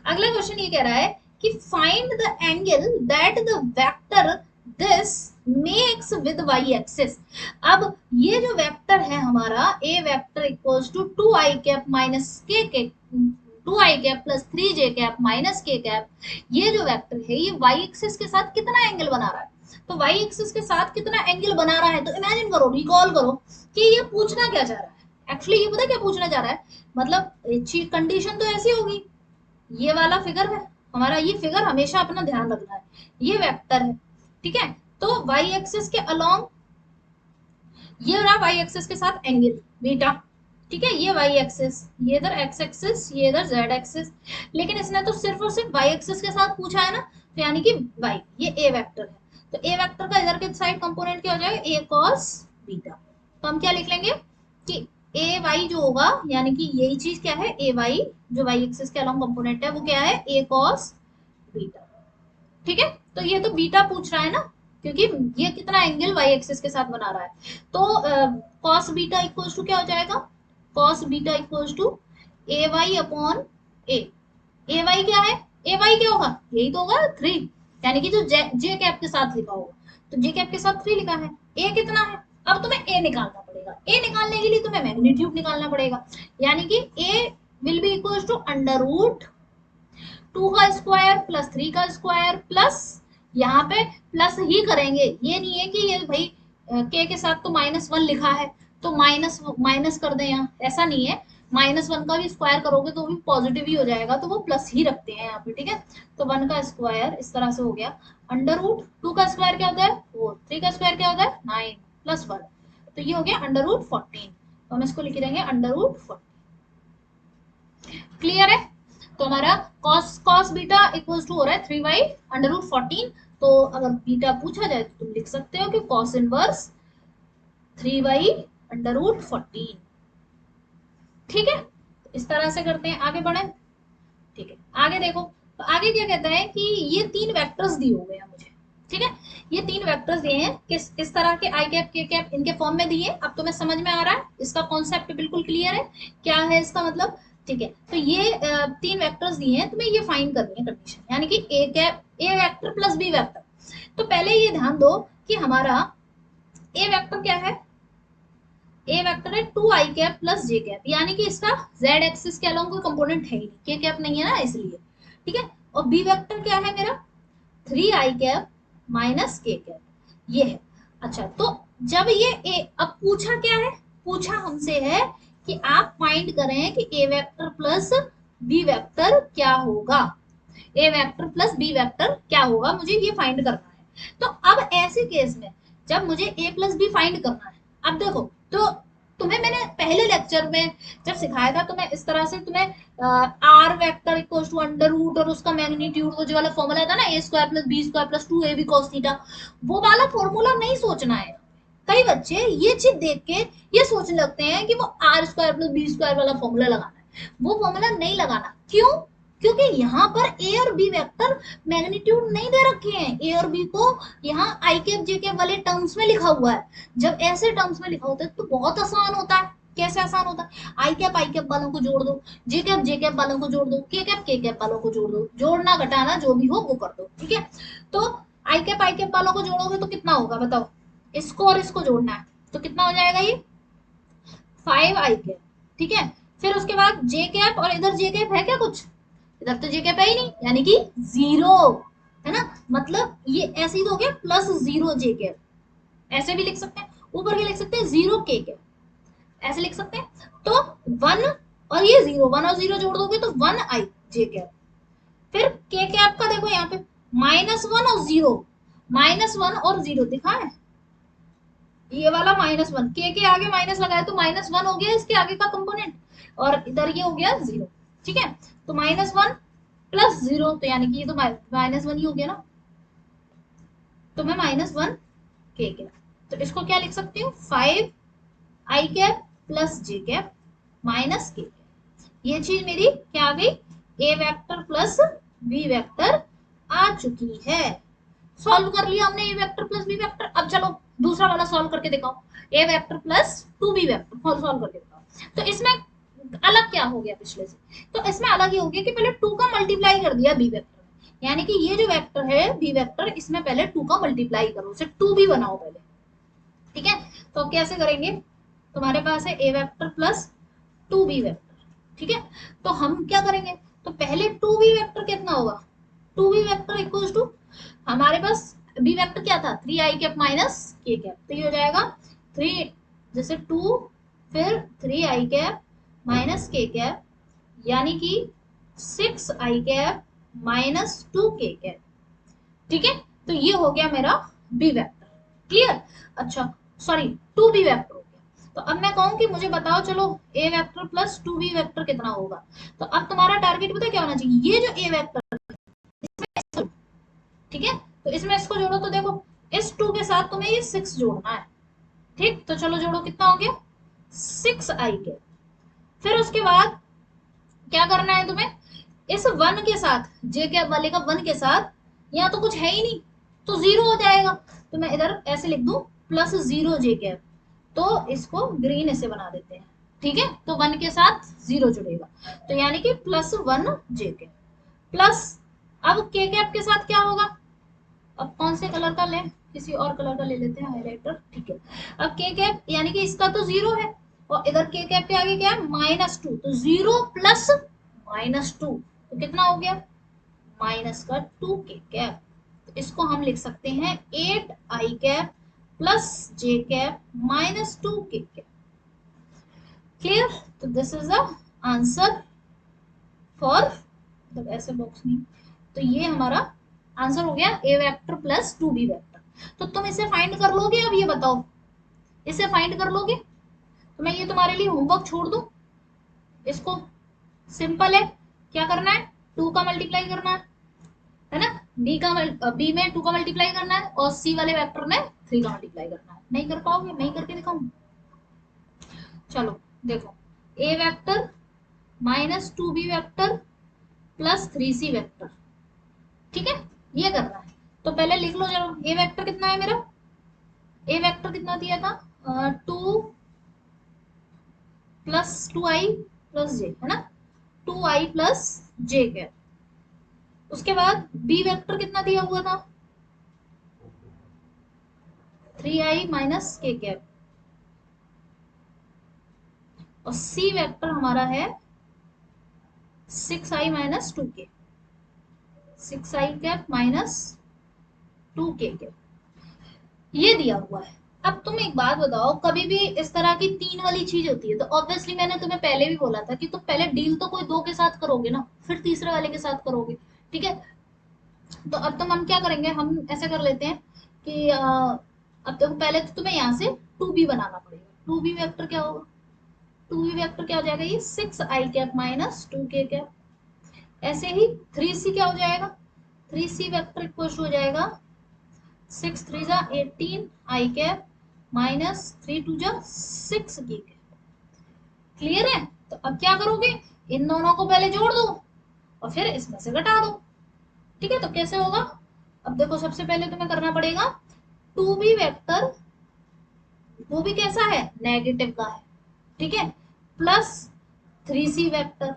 अगला क्वेश्चन ये कह रहा है कि find the angle that the vector this makes with Y axis. अब ये जो वेक्टर है हमारा A vector equals to 2i cap minus K 2i cap plus 3j cap minus K cap, ये जो वेक्टर है ये वाई एक्सिस के साथ कितना एंगल बना रहा है। तो वाई एक्सिस के साथ कितना एंगल बना रहा है, तो इमेजिन करो, रिकॉल करो कि ये पूछना क्या चाह रहा है। एक्चुअली ये पता क्या पूछना चाह रहा है, मतलब कंडीशन तो ऐसी होगी, ये वाला फिगर है हमारा, ये फिगर हमेशा अपना ध्यान रखना है, ये वेक्टर है। ठीक है, तो वाई एक्सिस के अलोंग ये रहा वाई एक्सिस के साथ एंगल बीटा। ठीक है, ये वाई एक्सिस, ये इधर एक्स एक्सिस, ये इधर जेड एक्सिस, लेकिन इसने तो सिर्फ और सिर्फ वाई एक्सिस के साथ पूछा है ना, तो यानी कि वाई ये ए वेक्टर है, तो ए वेक्टर का इधर के साइड कंपोनेंट क्या हो जाएगा ए कॉस बीटा। तो हम क्या लिख लेंगे कि ए वाई जो होगा, यानी कि यही चीज क्या है ए वाई, जो वाई एक्सिस के अलोंग कंपोनेंट है वो क्या है ए कॉस बीटा। ठीक है, तो ये तो बीटा पूछ रहा है ना, क्योंकि ये कितना एंगल वाई एक्सिस के साथ बना रहा है, तो कॉस बीटा इक्वल्स टू क्या हो जाएगा, cos beta equals to A Y upon A. A Y क्या है, ए वाई क्या होगा, यही तो होगा 3, यानी कि जो जे कैप के साथ लिखा होगा, तो जे कैप के साथ 3 लिखा है। ए कितना है, अब तुम्हें ए निकालना पड़ेगा, ए निकालने के लिए तुम्हें मैग्नीट्यूड निकालना पड़ेगा, यानी कि A will be equals to under root 2 का स्क्वायर प्लस 3 का स्क्वायर प्लस, यहाँ पे प्लस ही करेंगे, ये नहीं है कि ये भाई के साथ तो -1 लिखा है तो माइनस माइनस कर दें, यहाँ ऐसा नहीं है, -1 का भी स्क्वायर करोगे तो भी पॉजिटिव ही हो जाएगा, तो वो प्लस ही रखते हैं यहाँ पे। ठीक है, तो 1 का स्क्वायर इस तरह से हो गया, अंडर रूट 2 का स्क्वायर क्या होता है 4, 3 का स्क्वायर क्या होता है 9 प्लस 1, तो ये हो गया अंडर रूट 14, तो हम इसको लिख देंगे अंडर रूट 14। क्लियर है, तो हमारा cos cos beta equals to हो रहा है 3y अंडर रूट 14। तो अगर बीटा पूछा जाए तो तुम लिख सकते हो कि cos inverse 3y under root 14। ठीक है, तो इस तरह से करते हैं, आगे बढ़े। ठीक है, आगे देखो, तो आगे क्या कहता है कि ये 3 वेक्टर्स दिए हुए हैं मुझे, ठीक है, ये तीन वेक्टर्स दिए हैं, किस तरह के आई कैप के कैप इनके फॉर्म में दिए। अब तुम्हें समझ में आ रहा है, इसका कॉन्सेप्ट बिल्कुल क्लियर है, क्या है इसका मतलब। ठीक है, तो ये तीन वेक्टर्स दिए हैं, तुम्हें ये फाइंड करनी है कंडीशन, यानी कि A cap A vector plus B vector. तो पहले ये ध्यान दो कि हमारा ए वेक्टर क्या है, ए वेक्टर है 2 आई कैप प्लस जे कैप, यानी कि इसका जेड एक्सिस के अलोंग कोई कंपोनेंट है ही नहीं, के कैप नहीं है ना इसलिए। ठीक है, और बी वेक्टर क्या है मेरा 3 आई कैप माइनस के कैप, ये है। अच्छा, तो जब ये ए, अब पूछा क्या है, पूछा हमसे है कि आप फाइंड करें कि A vector plus B vector क्या होगा, ए वेक्टर प्लस बी वेक्टर क्या होगा, मुझे ये फाइंड करना है। तो अब ऐसे केस में जब मुझे ए प्लस बी फाइंड करना है, अब देखो, तो तुम्हें मैंने पहले लेक्चर में जब सिखाया था, तो मैं इस तरह से तुम्हें R vector equal to under root और उसका मैग्नीट्यूड, वो जो वाला फॉर्मूला था ना, A square plus B square plus 2ab cos theta, वो वाला फॉर्मूला नहीं सोचना है। कई बच्चे ये चीज देख के ये सोचने लगते हैं कि वो R square plus B square वाला फॉर्मूला लगाना है, वो फॉर्मूला नहीं लगाना। क्यों? क्योंकि यहाँ पर ए और बी वेक्टर मैग्नीट्यूड नहीं दे रखे हैं, ए और बी को यहाँ आई कैप जे कैप वाले टर्म्स में लिखा हुआ है। जब ऐसे टर्म्स में लिखा होता है तो बहुत आसान होता है। कैसे आसान होता है, आई कैप वालों को जोड़ दो, जे कैप वालों को जोड़ दो, के कैप वालों को जोड़ दो, जोड़ना घटाना जो भी हो वो कर दो। ठीक है, तो आई कैप वालों को जोड़ोगे तो कितना होगा बताओ, इसको और इसको जोड़ना है तो कितना हो जाएगा ये 5 आई कैप। ठीक है, फिर उसके बाद जे कैप, और इधर जे कैप है क्या कुछ, इधर तो जे कैप है ही नहीं, यानी कि 0 है ना, मतलब ये ऐसे ही तो हो गया +0 जे कैप, ऐसे भी लिख सकते हैं, ऊपर के लिख सकते हैं 0 के कैप, ऐसे लिख सकते हैं। तो 1 और ये 0, 1 और 0 जोड़ दोगे तो 1 आई जे कैप। फिर के कैप का देखो यहाँ पे -1 और 0, -1 और 0 दिखा है, ये वाला -1, के आगे माइनस लगाया तो -1 हो गया इसके आगे का कंपोनेंट, और इधर ये हो गया 0। ठीक है, तो -1 प्लस 0, तो यानी कि ये तो -1 ही हो गया ना, तो मैं -1 के कैप, तो इसको क्या लिख सकती हूँ 5 I cap plus J cap minus K cap. ये चीज मेरी क्या आ गई, A vector plus B vector आ चुकी है। सॉल्व कर लिया हमने A vector plus B vector. अब चलो दूसरा वाला सॉल्व करके दिखाओ, A vector plus 2b vector solve करके दिखाओ। तो इसमें अलग क्या हो गया पिछले से, तो इसमें अलग ये हो गया कि पहले 2 का मल्टीप्लाई कर दिया बी वेक्टर में, यानी कि ये जो वेक्टर है बी वेक्टर, इसमें पहले 2 का मल्टीप्लाई करो, उसे 2b बनाओ पहले। ठीक है, तो अब कैसे करेंगे, तुम्हारे पास है A vector plus 2b vector. ठीक है, तो हम क्या करेंगे, तो पहले 2b वेक्टर कितना होगा, 2b वेक्टर इक्वल्स टू, हमारे पास बी वेक्टर क्या था 3 आई कैप माइनस के कैप, तो ये हो जाएगा 3 जैसे 2 फिर 3 आई कैप माइनस के कैप, यानी कि 6 आई कैप माइनस 2 के कैप। ठीक है, तो ये हो गया मेरा बी वेक्टर। क्लियर, अच्छा सॉरी 2b वेक्टर हो गया। तो अब मैं कहूँ कि मुझे बताओ चलो ए वेक्टर प्लस 2b वेक्टर कितना होगा, तो अब तुम्हारा टारगेट पता क्या होना चाहिए, ये जो ए वेक्टर, ठीक है, तो इसमें इसको जोड़ो तो देखो इस 2 के साथ तुम्हें ये 6 जोड़ना है। ठीक, तो चलो जोड़ो, कितना हो गया 6 आई कैप। फिर उसके बाद क्या करना है तुम्हें, इस 1 के साथ जे कैप वाले का 1 के साथ, यहाँ तो कुछ है ही नहीं तो 0 हो जाएगा, तो मैं इधर ऐसे लिख दूं +0 जे कैप, तो इसको ग्रीन ऐसे बना देते हैं। ठीक है, तो 1 के साथ 0 जुड़ेगा, तो यानी कि +1 जे कैप प्लस, अब के कैप के साथ क्या होगा, अब कौन से कलर का लें, किसी और कलर का ले लेते हैं हाइलाइटर। ठीक है, अब के कैप यानी कि इसका तो 0 है, और इधर के कैप के आगे क्या है -2, तो 0 प्लस -2, तो कितना हो गया -2 के कैप। तो इसको हम लिख सकते हैं 8 आई कैप प्लस जे कैप -2 के कैप। क्लियर, तो this is the answer for, मतलब ऐसे बॉक्स नहीं, तो ये हमारा आंसर हो गया ए वेक्टर प्लस 2b वेक्टर। तो तुम इसे फाइंड कर लोगे, अब ये बताओ इसे फाइंड कर लोगे, तो मैं ये तुम्हारे लिए होमवर्क छोड़ दूं, इसको सिंपल है, क्या करना है 2 का मल्टीप्लाई करना है ना, बी में 2 का मल्टीप्लाई करना है, और सी वाले वेक्टर में 3 का मल्टीप्लाई करना है। नहीं कर पाओगे, नहीं करके दिखाऊं, चलो देखो, ए vector -2b vector +3c vector, ठीक है, ये करना है। तो पहले लिख लो जरा, ए वेक्टर कितना है मेरा, ए वेक्टर कितना दिया था, 2 + 2i + j, है ना, 2i + j कैप। उसके बाद बी वेक्टर कितना दिया हुआ था, 3i - k कैप। और सी वेक्टर हमारा है 6i - 2k, 6i cap -2k cap, ये दिया हुआ है। अब तुम एक बात बताओ, कभी भी इस तरह की 3 वाली चीज होती है तो ऑब्वियसली मैंने तुम्हें पहले भी बोला था कि तुम पहले डील तो कोई 2 के साथ करोगे ना, फिर तीसरे वाले के साथ करोगे, ठीक है। तो अब हम क्या करेंगे, हम ऐसे कर लेते हैं कि अब देखो पहले तो तुम्हें यहाँ से 2b बनाना पड़ेगा। 2b वेक्टर क्या होगा, 2b वेक्टर क्या हो जाएगा, ये 6i कैप -2k कैप। ऐसे ही 3c क्या हो जाएगा, 3c वेक्टर इक्वल हो जाएगा 6 3 जा 18 आई कैप -3 2 जा 6 k कैप। क्लियर है। तो अब क्या करोगे, इन दोनों को पहले जोड़ दो और फिर इसमें से घटा दो, ठीक है। तो कैसे होगा, अब देखो सबसे पहले तुम्हें करना पड़ेगा 2b वेक्टर, वो भी कैसा है, नेगेटिव का है, ठीक है, प्लस 3c वेक्टर,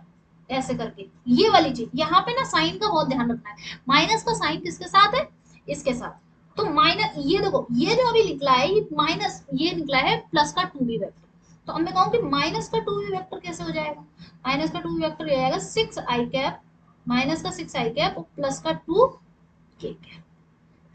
ऐसे करके ये वाली चीज। यहाँ पे ना साइन का बहुत ध्यान रखना है, माइनस का साइन किसके साथ है, इसके साथ। तो माइनस, ये देखो ये जो अभी निकला है ये माइनस, ये निकला है प्लस का 2b वेक्टर। तो अब मैं कहूँ कि माइनस का 2b वेक्टर कैसे हो जाएगा, माइनस का 2b वेक्टर हो जाएगा 6i कैप माइनस का 6i कैप प्लस का 2k कैप,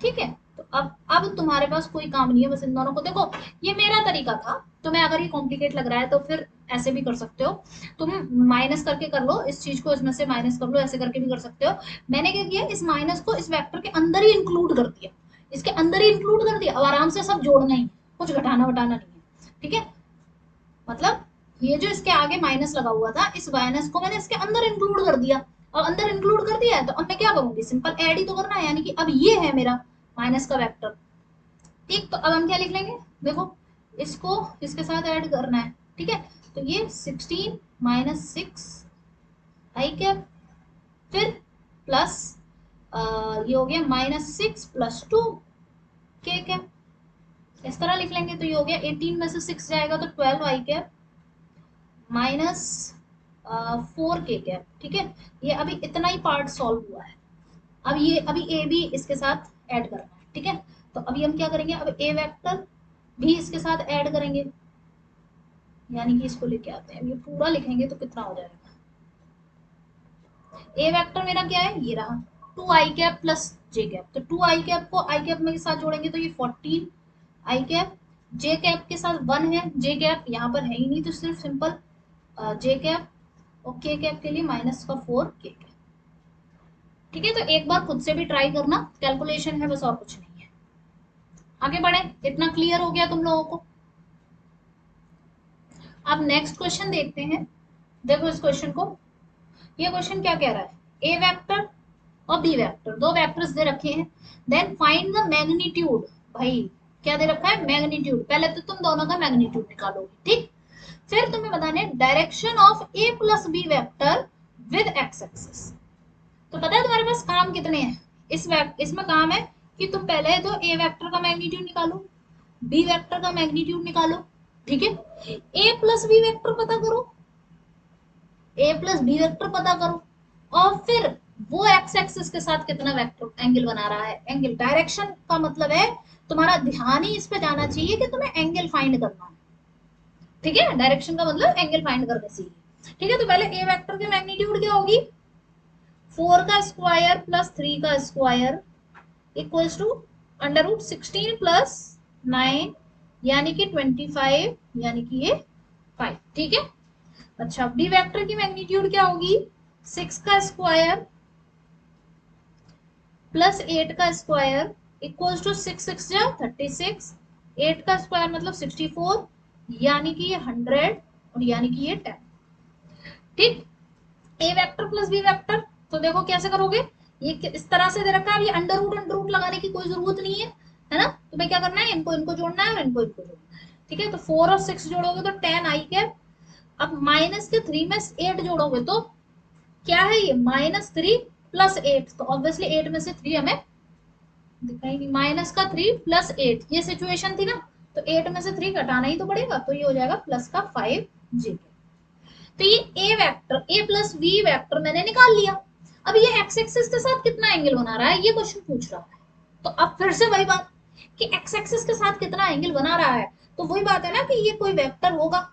ठीक है। तो अब तुम्हारे पास कोई काम नहीं है, बस इन दोनों को देखो। ये मेरा तरीका था, तुम्हें अगर ये कॉम्प्लिकेट लग रहा है तो फिर ऐसे भी कर सकते हो, तुम माइनस करके कर लो, इस चीज को इसमें से माइनस कर लो, ऐसे करके भी कर सकते हो। मैंने क्या किया, इस माइनस को इस वेक्टर के अंदर ही इंक्लूड कर दिया, इसके अंदर ही इंक्लूड कर दिया। अब आराम से सब जोड़ना ही, कुछ घटाना वटाना नहीं है, ठीक है। मतलब ये जो इसके आगे माइनस लगा हुआ था, इस माइनस को मैंने इसके अंदर इंक्लूड कर दिया, और अंदर इंक्लूड कर दिया है तो अब मैं क्या करूंगी, सिंपल ऐड ही तो करना है, यानी कि अब ये है मेरा माइनस का वेक्टर, ठीक। तो अब हम क्या लिख लेंगे, देखो इसको इसके साथ ऐड करना है, ठीक है। तो ये 16 - 6 आई कैप, फिर प्लस ये हो गया -6 + 2 के कैप, इस तरह लिख लेंगे। तो ये हो गया 18 में से 6 जाएगा तो 12 आई कैप -4k कैप, ठीक है। ये अभी इतना ही पार्ट सॉल्व हुआ है। अब ये अभी ए भी इसके साथ ऐड करना है, ठीक है। तो अभी हम क्या करेंगे, अब ए वेक्टर भी इसके साथ ऐड करेंगे, यानी कि इसको लेके आते हैं, ये पूरा लिखेंगे तो कितना हो जाएगा। ए वेक्टर मेरा क्या है, ये रहा 2i कैप + j कैप। तो 2i कैप को i कैप में के साथ जोड़ेंगे तो ये 14 आई कैप, जे कैप के साथ 1 है, जे कैप यहाँ पर है ही नहीं तो सिर्फ सिंपल जे कैप, और के कैप के लिए -4 के कैप, ठीक है। तो एक बार खुद से भी ट्राई करना, कैलकुलेशन है बस और कुछ नहीं है। आगे बढ़े, इतना क्लियर हो गया तुम लोगों को। अब नेक्स्ट क्वेश्चन देखते हैं, देखो इस क्वेश्चन को। ये क्वेश्चन क्या कह रहा है, ए वेक्टर और बी वेक्टर, दो वेक्टर्स दे रखे हैं, देन फाइंड द मैग्नीट्यूड। भाई क्या दे रखा है, मैग्नीट्यूड। पहले तो तुम दोनों का मैग्नीट्यूड निकालोगे, ठीक। फिर तुम्हें बताने direction of A plus B vector with X axis. तो पता है तुम्हारे पास काम कितने हैं, इसमें काम है कि तुम पहले तो ए वेक्टर का मैग्नीट्यूड निकालो, बी वेक्टर का मैग्नीट्यूड निकालो, ठीक है। ए प्लस बी वेक्टर पता करो, ए प्लस बी वेक्टर पता करो, और फिर वो एक्स एक्सिस के साथ कितना वेक्टर एंगल बना रहा है, एंगल। डायरेक्शन का मतलब है तुम्हारा ध्यान ही इस पे जाना चाहिए कि तुम्हें एंगल फाइंड करना है, ठीक है। डायरेक्शन का मतलब एंगल फाइंड करने से, ठीक है। तो पहले ए वेक्टर की मैग्नीट्यूड क्या होगी, 4 का स्क्वायर प्लस 3 का स्क्वायर इक्वल्स टू √16 + 9 यानी कि 25, यानी कि ये 5, ठीक है। अच्छा, बी वेक्टर की मैग्नीट्यूड क्या होगी, 6 का स्क्वायर प्लस 8 का स्क्वायर इक्वल्स टू 6 6 जा 36, 8 का स्क्वायर मतलब 64, यानी कि ये 100, और यानी कि ये 10, ठीक। ए वेक्टर प्लस बी वेक्टर, तो देखो कैसे करोगे, ये इस तरह से दे रखा है, ये अंडर रूट लगाने की कोई जरूरत नहीं है ना। तुम्हें क्या करना है, इनको इनको जोड़ना है और इनको इनको जोड़ना है, ठीक है। तो 4 और 6 जोड़ोगे तो 10 आई कैप। अब माइनस के 3 में 8 जोड़ोगे तो क्या है, ये -3 + 8, तो ऑब्वियसली 8 में से 3 हमें दिखाई नहीं, माइनस का 3 प्लस 8, ये सिचुएशन थी ना, तो 8 में से 3 घटाना ही तो पड़ेगा, तो ये हो जाएगा प्लस का 5 जे। तो ये A vector, A plus V vector मैंने निकाल लिया। अब ये एक्स एक्सिस के साथ कितना एंगल बना रहा है, ये क्वेश्चन पूछ रहा है। तो अब फिर से वही बात कि एक्स एक्सिस के साथ कितना एंगल बना रहा है, तो वही बात है ना कि ये कोई वेक्टर होगा।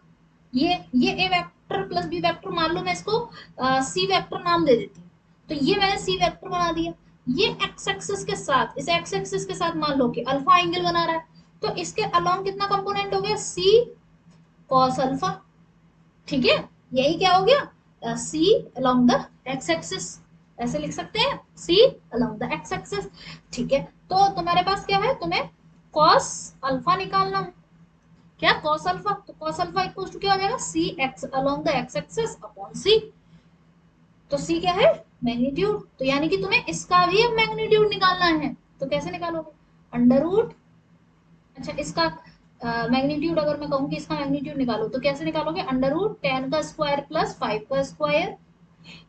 ये A vector plus B vector, मान लो मैं इसको सी वेक्टर नाम दे देती हूँ, तो ये मैंने सी वेक्टर बना दिया। ये एक्स एक्सिस के साथ, इस एक्स एक्सिस के साथ मान लो कि अल्फा एंगल बना रहा है, तो इसके अलोंग कितना कंपोनेंट हो गया, सी कॉस अल्फा। ठीक है, यही क्या हो गया, सी अलोंग द एक्स एक्सिस, ऐसे लिख सकते हैं, सी अलोंग द एक्स एक्सिस। ठीक है, तो तुम्हारे पास क्या है, तुम्हें कॉस अल्फा निकालना है। क्या कॉस अल्फा, तो कॉस अल्फा इक्वल टू क्या हो जाएगा, C X along the X axis upon C. तो सी क्या है, मैग्नीट्यूड, तो यानी कि तुम्हें इसका भी अब मैग्नीट्यूड निकालना है। तो कैसे निकालोगे, अंडर रूट, अच्छा इसका मैग्नीट्यूड अगर मैं कहूँ कि इसका मैग्नीट्यूड निकालो, तो कैसे निकालोगे, अंडर रूट 10 का स्क्वायर प्लस 5 का स्क्वायर।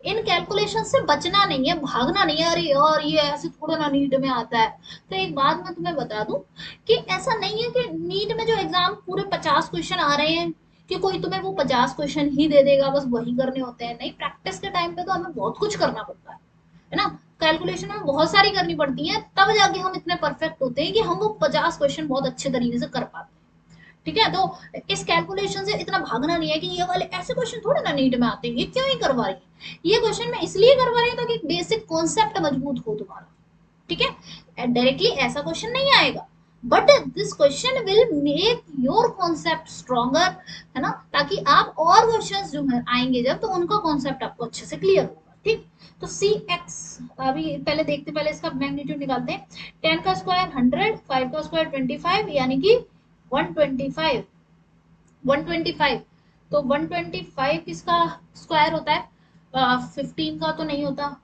इन कैलकुलेशन से बचना नहीं है, भागना नहीं है, अरे यार ये ऐसे थोड़ा ना नीट में आता है। तो एक बात मैं तुम्हें बता दूं कि ऐसा नहीं है कि नीट में जो एग्जाम पूरे 50 क्वेश्चन आ रहे हैं कि कोई तुम्हें वो 50 क्वेश्चन ही दे देगा, बस वही करने होते हैं। नहीं, प्रैक्टिस के टाइम पे तो हमें बहुत कुछ करना पड़ता है ना। कैलकुलेशन में बहुत सारी करनी पड़ती है, तब जाके हम इतने परफेक्ट होते हैं कि हम वो 50 क्वेश्चन बहुत अच्छे तरीके से कर पाते हैं। ठीक है, तो इस कैलकुलेशन से इतना भागना नहीं है कि ये वाले ऐसे क्वेश्चन थोड़े ना नीट में आते हैं, ये क्यों ही करवा रही है, ये क्वेश्चन मैं इसलिए करवा रही हूँ ताकि बेसिक कॉन्सेप्ट मजबूत हो तुम्हारा। ठीक है, डायरेक्टली ऐसा क्वेश्चन नहीं आएगा, but this question will make your concept stronger, है ना, ताकि आप और क्वेश्चंस जो है आएंगे जब, तो उनका कॉन्सेप्ट आपको अच्छे से क्लियर होगा। ठीक, तो सी एक्स, अभी पहले देखते, पहले इसका मैग्नीट्यूड निकालते हैं। 10 का स्क्वायर 100, 5 का स्क्वायर 25, यानी कि 125, 125। तो 125 किसका स्क्वायर होता है, 15 का तो नहीं होता।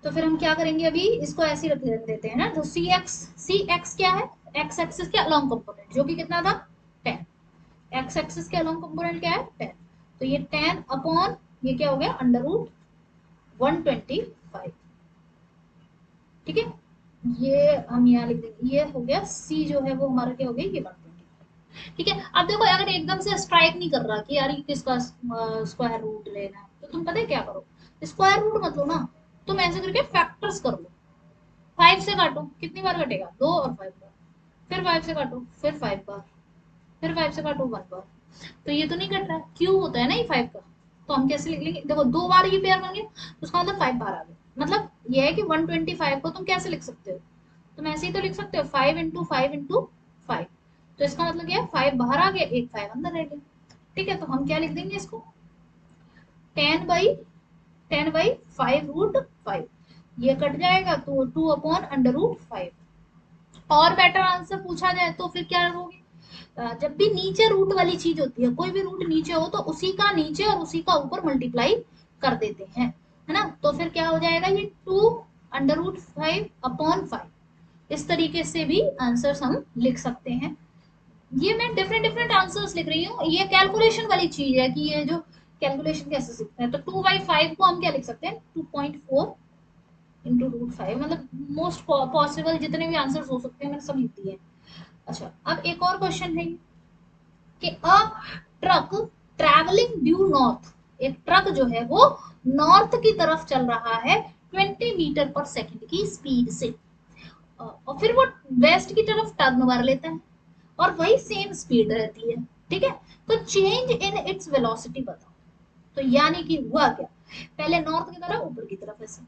तो फिर हम क्या करेंगे, अभी इसको ऐसे ही रख देते हैं ना। तो सी एक्स क्या है, एक्स एक्सिस के अलोंग कंपोनेंट, जो कि कितना था, 10। एक्स एक्सिस के अलोंग कंपोनेंट क्या है, 10। तो ये 10 अपॉन, ये क्या हो गया, अंडर रूट 125। ठीक है, ये हम यहाँ लिख देंगे, ये हो गया सी जो है वो हमारा क्या हो गया, ये 125। ठीक है, अब देखो अगर एकदम से स्ट्राइक नहीं कर रहा कि यार ये किसका स्क्वायर रूट लेना है, तो तुम पता है क्या करो, स्क्वायर रूट मत लो ना, तुम ऐसे करके फैक्टर्स कर लो। 5 से काटो, कितनी बार कटेगा, 2 और 5 बार, फिर 5 से काटो, फिर 5 बार, फिर 5 से काटो 1 बार। तो ये तो नहीं कट रहा है, क्यों होता है ना ये 5 का। तो हम कैसे लिख लेंगे, देखो 2 बार ये पेयर बन गया, उसका मतलब 5 बार आ गया। मतलब ये है कि 125 को तुम कैसे लिख सकते हो, तुम ऐसे ही तो लिख सकते हो, 5 इंटू 5 इंटू 5। तो इसका मतलब क्या है, 5 बाहर आ गया, एक 5 अंदर रह गया। ठीक है, तो हम क्या लिख देंगे इसको, 10/5 रूट 5, ये कट जाएगा, तो 2 अपॉन अंडर रूट 5। और बेटर आंसर पूछा जाए तो फिर क्या होगी, जब भी नीचे रूट वाली चीज होती है, कोई भी रूट नीचे हो, तो उसी का नीचे और उसी का ऊपर मल्टीप्लाई कर देते हैं, है ना। तो फिर क्या हो जाएगा, ये 2 अंडर रूट 5 अपॉन 5। इस तरीके से भी आंसर्स हम लिख सकते हैं। ये मैं डिफरेंट डिफरेंट आंसर्स लिख रही हूँ, ये कैलकुलेशन वाली चीज है कि ये जो कैलकुलेशन कैसे सीखते हैं। तो 2/5 को हम क्या लिख सकते हैं, 2.4 इंटू रूट 5, मतलब मोस्ट पॉसिबल जितने भी आंसर्स हो सकते हैं मैंने सब लिख दिए। अच्छा, अब एक और क्वेश्चन है कि अ ट्रक ट्रैवलिंग ड्यू नॉर्थ, एक ट्रक जो है वो नॉर्थ की तरफ चल रहा है 20 मीटर पर सेकंड की स्पीड से, और फिर वो वेस्ट की तरफ टर्न मार लेता है, और वही सेम स्पीड रहती है। ठीक है, तो चेंज इन इट्स वेलोसिटी बताओ। तो यानी कि हुआ क्या, पहले नॉर्थ की तरफ, ऊपर की तरफ ऐसे,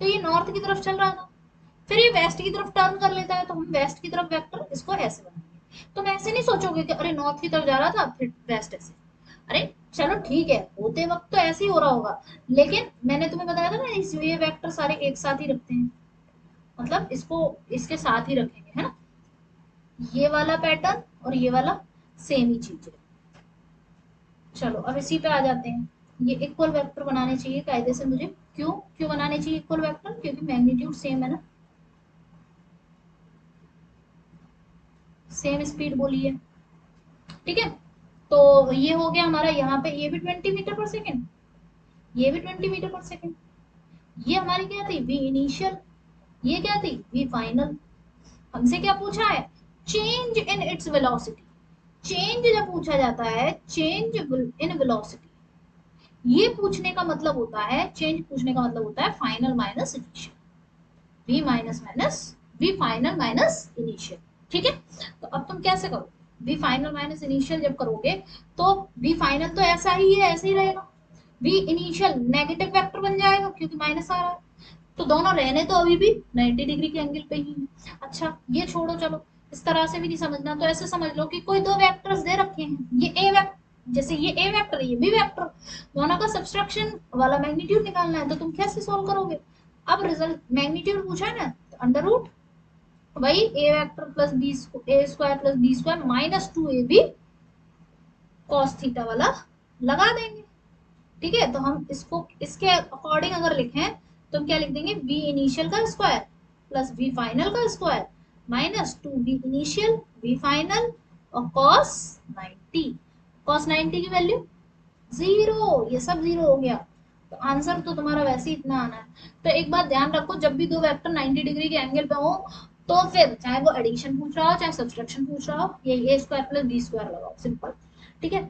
तो ये नॉर्थ की तरफ चल रहा था, फिर ये वेस्ट की तरफ टर्न कर लेता है, तो हम वेस्ट की तरफ वेक्टर इसको ऐसे बनाएंगे। तुम ऐसे नहीं सोचोगे कि अरे नॉर्थ की तरफ जा रहा था फिर वेस्ट ऐसे, अरे चलो ठीक है, होते वक्त तो ऐसे ही हो रहा होगा, लेकिन मैंने तुम्हें बताया था ना, इस ये वेक्टर सारे एक साथ ही रखते हैं, मतलब इसको इसके साथ ही रखेंगे, है ना। ये वाला पैटर्न और ये वाला सेम ही चीज है। चलो अब इसी पे आ जाते हैं, ये इक्वल वेक्टर बनाने चाहिए कायदे से मुझे, क्यों क्यों बनाने चाहिए इक्वल वेक्टर, क्योंकि मैग्नीट्यूड सेम है ना, सेम स्पीड बोली है। ठीक है, तो ये हो गया हमारा, यहाँ पे ये भी 20 मीटर पर सेकेंड, ये भी 20 मीटर पर सेकेंड। ये हमारी क्या थी, वी इनिशियल, ये क्या थी, वी फाइनल। हमसे क्या पूछा है, change in its velocity. Change जब पूछा जाता है, चेंज इन वेलोसिटी, ये पूछने का मतलब होता है, चेंज पूछने का मतलब होता है final minus initial, V minus minus V final minus initial. ठीक है, तो अब तुम कैसे करो, वी फाइनल माइनस इनिशियल जब करोगे तो वी फाइनल तो ऐसा ही है, ऐसे ही रहेगा, वी इनिशियल नेगेटिव वेक्टर बन जाएगा क्योंकि माइनस आ रहा है, तो दोनों रहने तो अभी भी 90 डिग्री के एंगल पे ही है। अच्छा ये छोड़ो, चलो इस तरह से भी नहीं समझना, तो ऐसे समझ लो कि कोई दो वेक्टर्स दे रखे हैं, ये ए वेक्टर, जैसे ये ए वेक्टर ये बी वेक्टर, दोनों का सब्सट्रैक्शन वाला मैग्नीट्यूड निकालना है, तो तुम कैसे सॉल्व करोगे। अब रिजल्ट मैग्नीट्यूड पूछा है ना, तो अंडर रूट वही A vector plus B A square plus B square minus 2ab cos theta वाला लगा देंगे। ठीक है, तो हम इसको इसके अकॉर्डिंग अगर लिखें तो हम क्या लिख देंगे, वी इनिशियल का स्क्वायर प्लस वी फाइनल का square minus 2v initial V final और cos 90। cos 90 की वैल्यू 0, ये सब 0 हो गया, तो आंसर तो तुम्हारा वैसे ही इतना आना है। तो एक बात ध्यान रखो, जब भी दो वेक्टर 90 डिग्री के एंगल पे हो तो फिर चाहे वो एडिशन पूछ रहा हो चाहे सब्सट्रैक्शन पूछ रहा हो, ये ए स्क्वायर प्लस बी स्क्वायर लगाओ, सिंपल। ठीक है,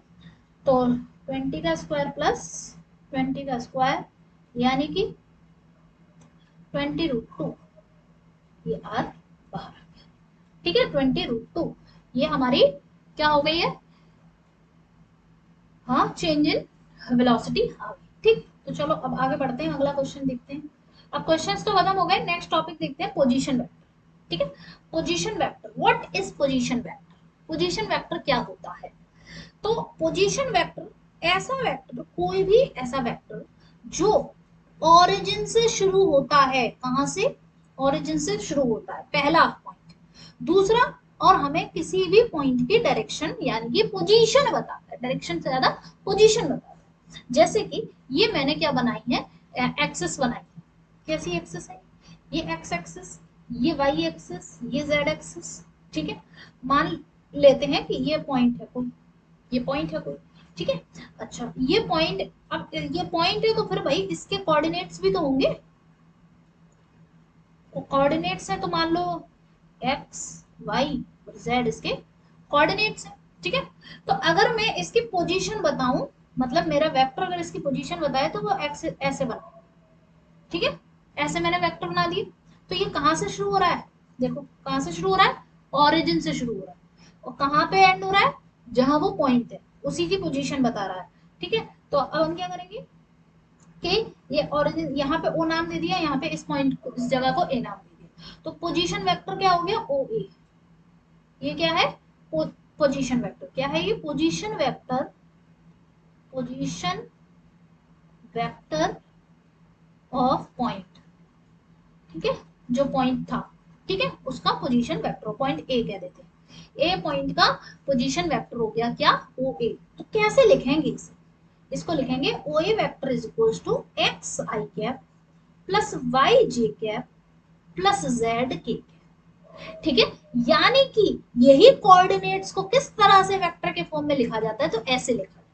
तो 20 का स्क्वायर प्लस 20 का स्क्वायर यानी कि 20√2, ये आर बाहर आ गया। ठीक है, 20√2 ये हमारी क्या हो गई है, हाँ चेंज इन वेलोसिटी आ गई। ठीक, तो चलो अब आगे बढ़ते हैं, अगला क्वेश्चन देखते हैं। अब क्वेश्चंस तो खत्म हो गए, नेक्स्ट टॉपिक देखते हैं, पोजीशन वेक्टर। ठीक है, position vector, what is position vector, position vector क्या होता है। तो पोजीशन वेक्टर ऐसा वेक्टर, कोई भी ऐसा वेक्टर जो ओरिजिन से शुरू होता है, कहां से, ओरिजिन से शुरू होता है पहला पॉइंट, दूसरा और हमें किसी भी पॉइंट की डायरेक्शन यानी कि पोजीशन बताता है, डायरेक्शन से ज्यादा पोजीशन बताता है। जैसे कि ये मैंने क्या बनाई है, एक्सेस बनाई है, कैसी एक्सेस है, ये एक्स एक्सेस, ये वाई एक्सेस, ये जेड एक्सेस। ठीक है, मान लेते हैं कि ये पॉइंट है कोई, ये पॉइंट है कोई। ठीक है, अच्छा ये पॉइंट, अब ये पॉइंट है तो फिर भाई इसके कोऑर्डिनेट्स भी तो होंगे, कोऑर्डिनेट्स है तो मान लो एक्स वाई और जेड इसके कोऑर्डिनेट्स है। ठीक है, तो अगर मैं इसकी पोजीशन बताऊं, मतलब मेरा वेक्टर अगर इसकी पोजीशन बताए तो वो एक्स ऐसे बना, ठीक है, ऐसे मैंने वेक्टर बना दिए। तो ये कहां से शुरू हो रहा है, देखो कहां से शुरू हो रहा है, ओरिजिन से शुरू हो रहा है, और कहां पे एंड हो रहा है, जहां वो पॉइंट है उसी की पोजीशन बता रहा है। ठीक है, तो अब हम क्या करेंगे कि ये ओरिजिन यहाँ पे ओ नाम दे दिया, यहाँ पे इस पॉइंट को, इस जगह को ए नाम दे दिया, तो पोजीशन वेक्टर क्या हो गया, ओ ए। ये क्या है, पोजीशन वेक्टर क्या है, ये position vector, position vector of point. ठीक है, जो पॉइंट था, ठीक है, उसका पोजीशन वेक्टर, पॉइंट ए कह देते हैं, ए पॉइंट का पोजीशन वेक्टर हो गया क्या, ओ ए। तो कैसे लिखेंगे इसे, इसको लिखेंगे O A vector is equals to X I cap plus Y J cap plus Z K. ठीक है, यानी कि यही कोऑर्डिनेट्स को किस तरह से वेक्टर के फॉर्म में लिखा जाता है, तो ऐसे लिखा जाता है।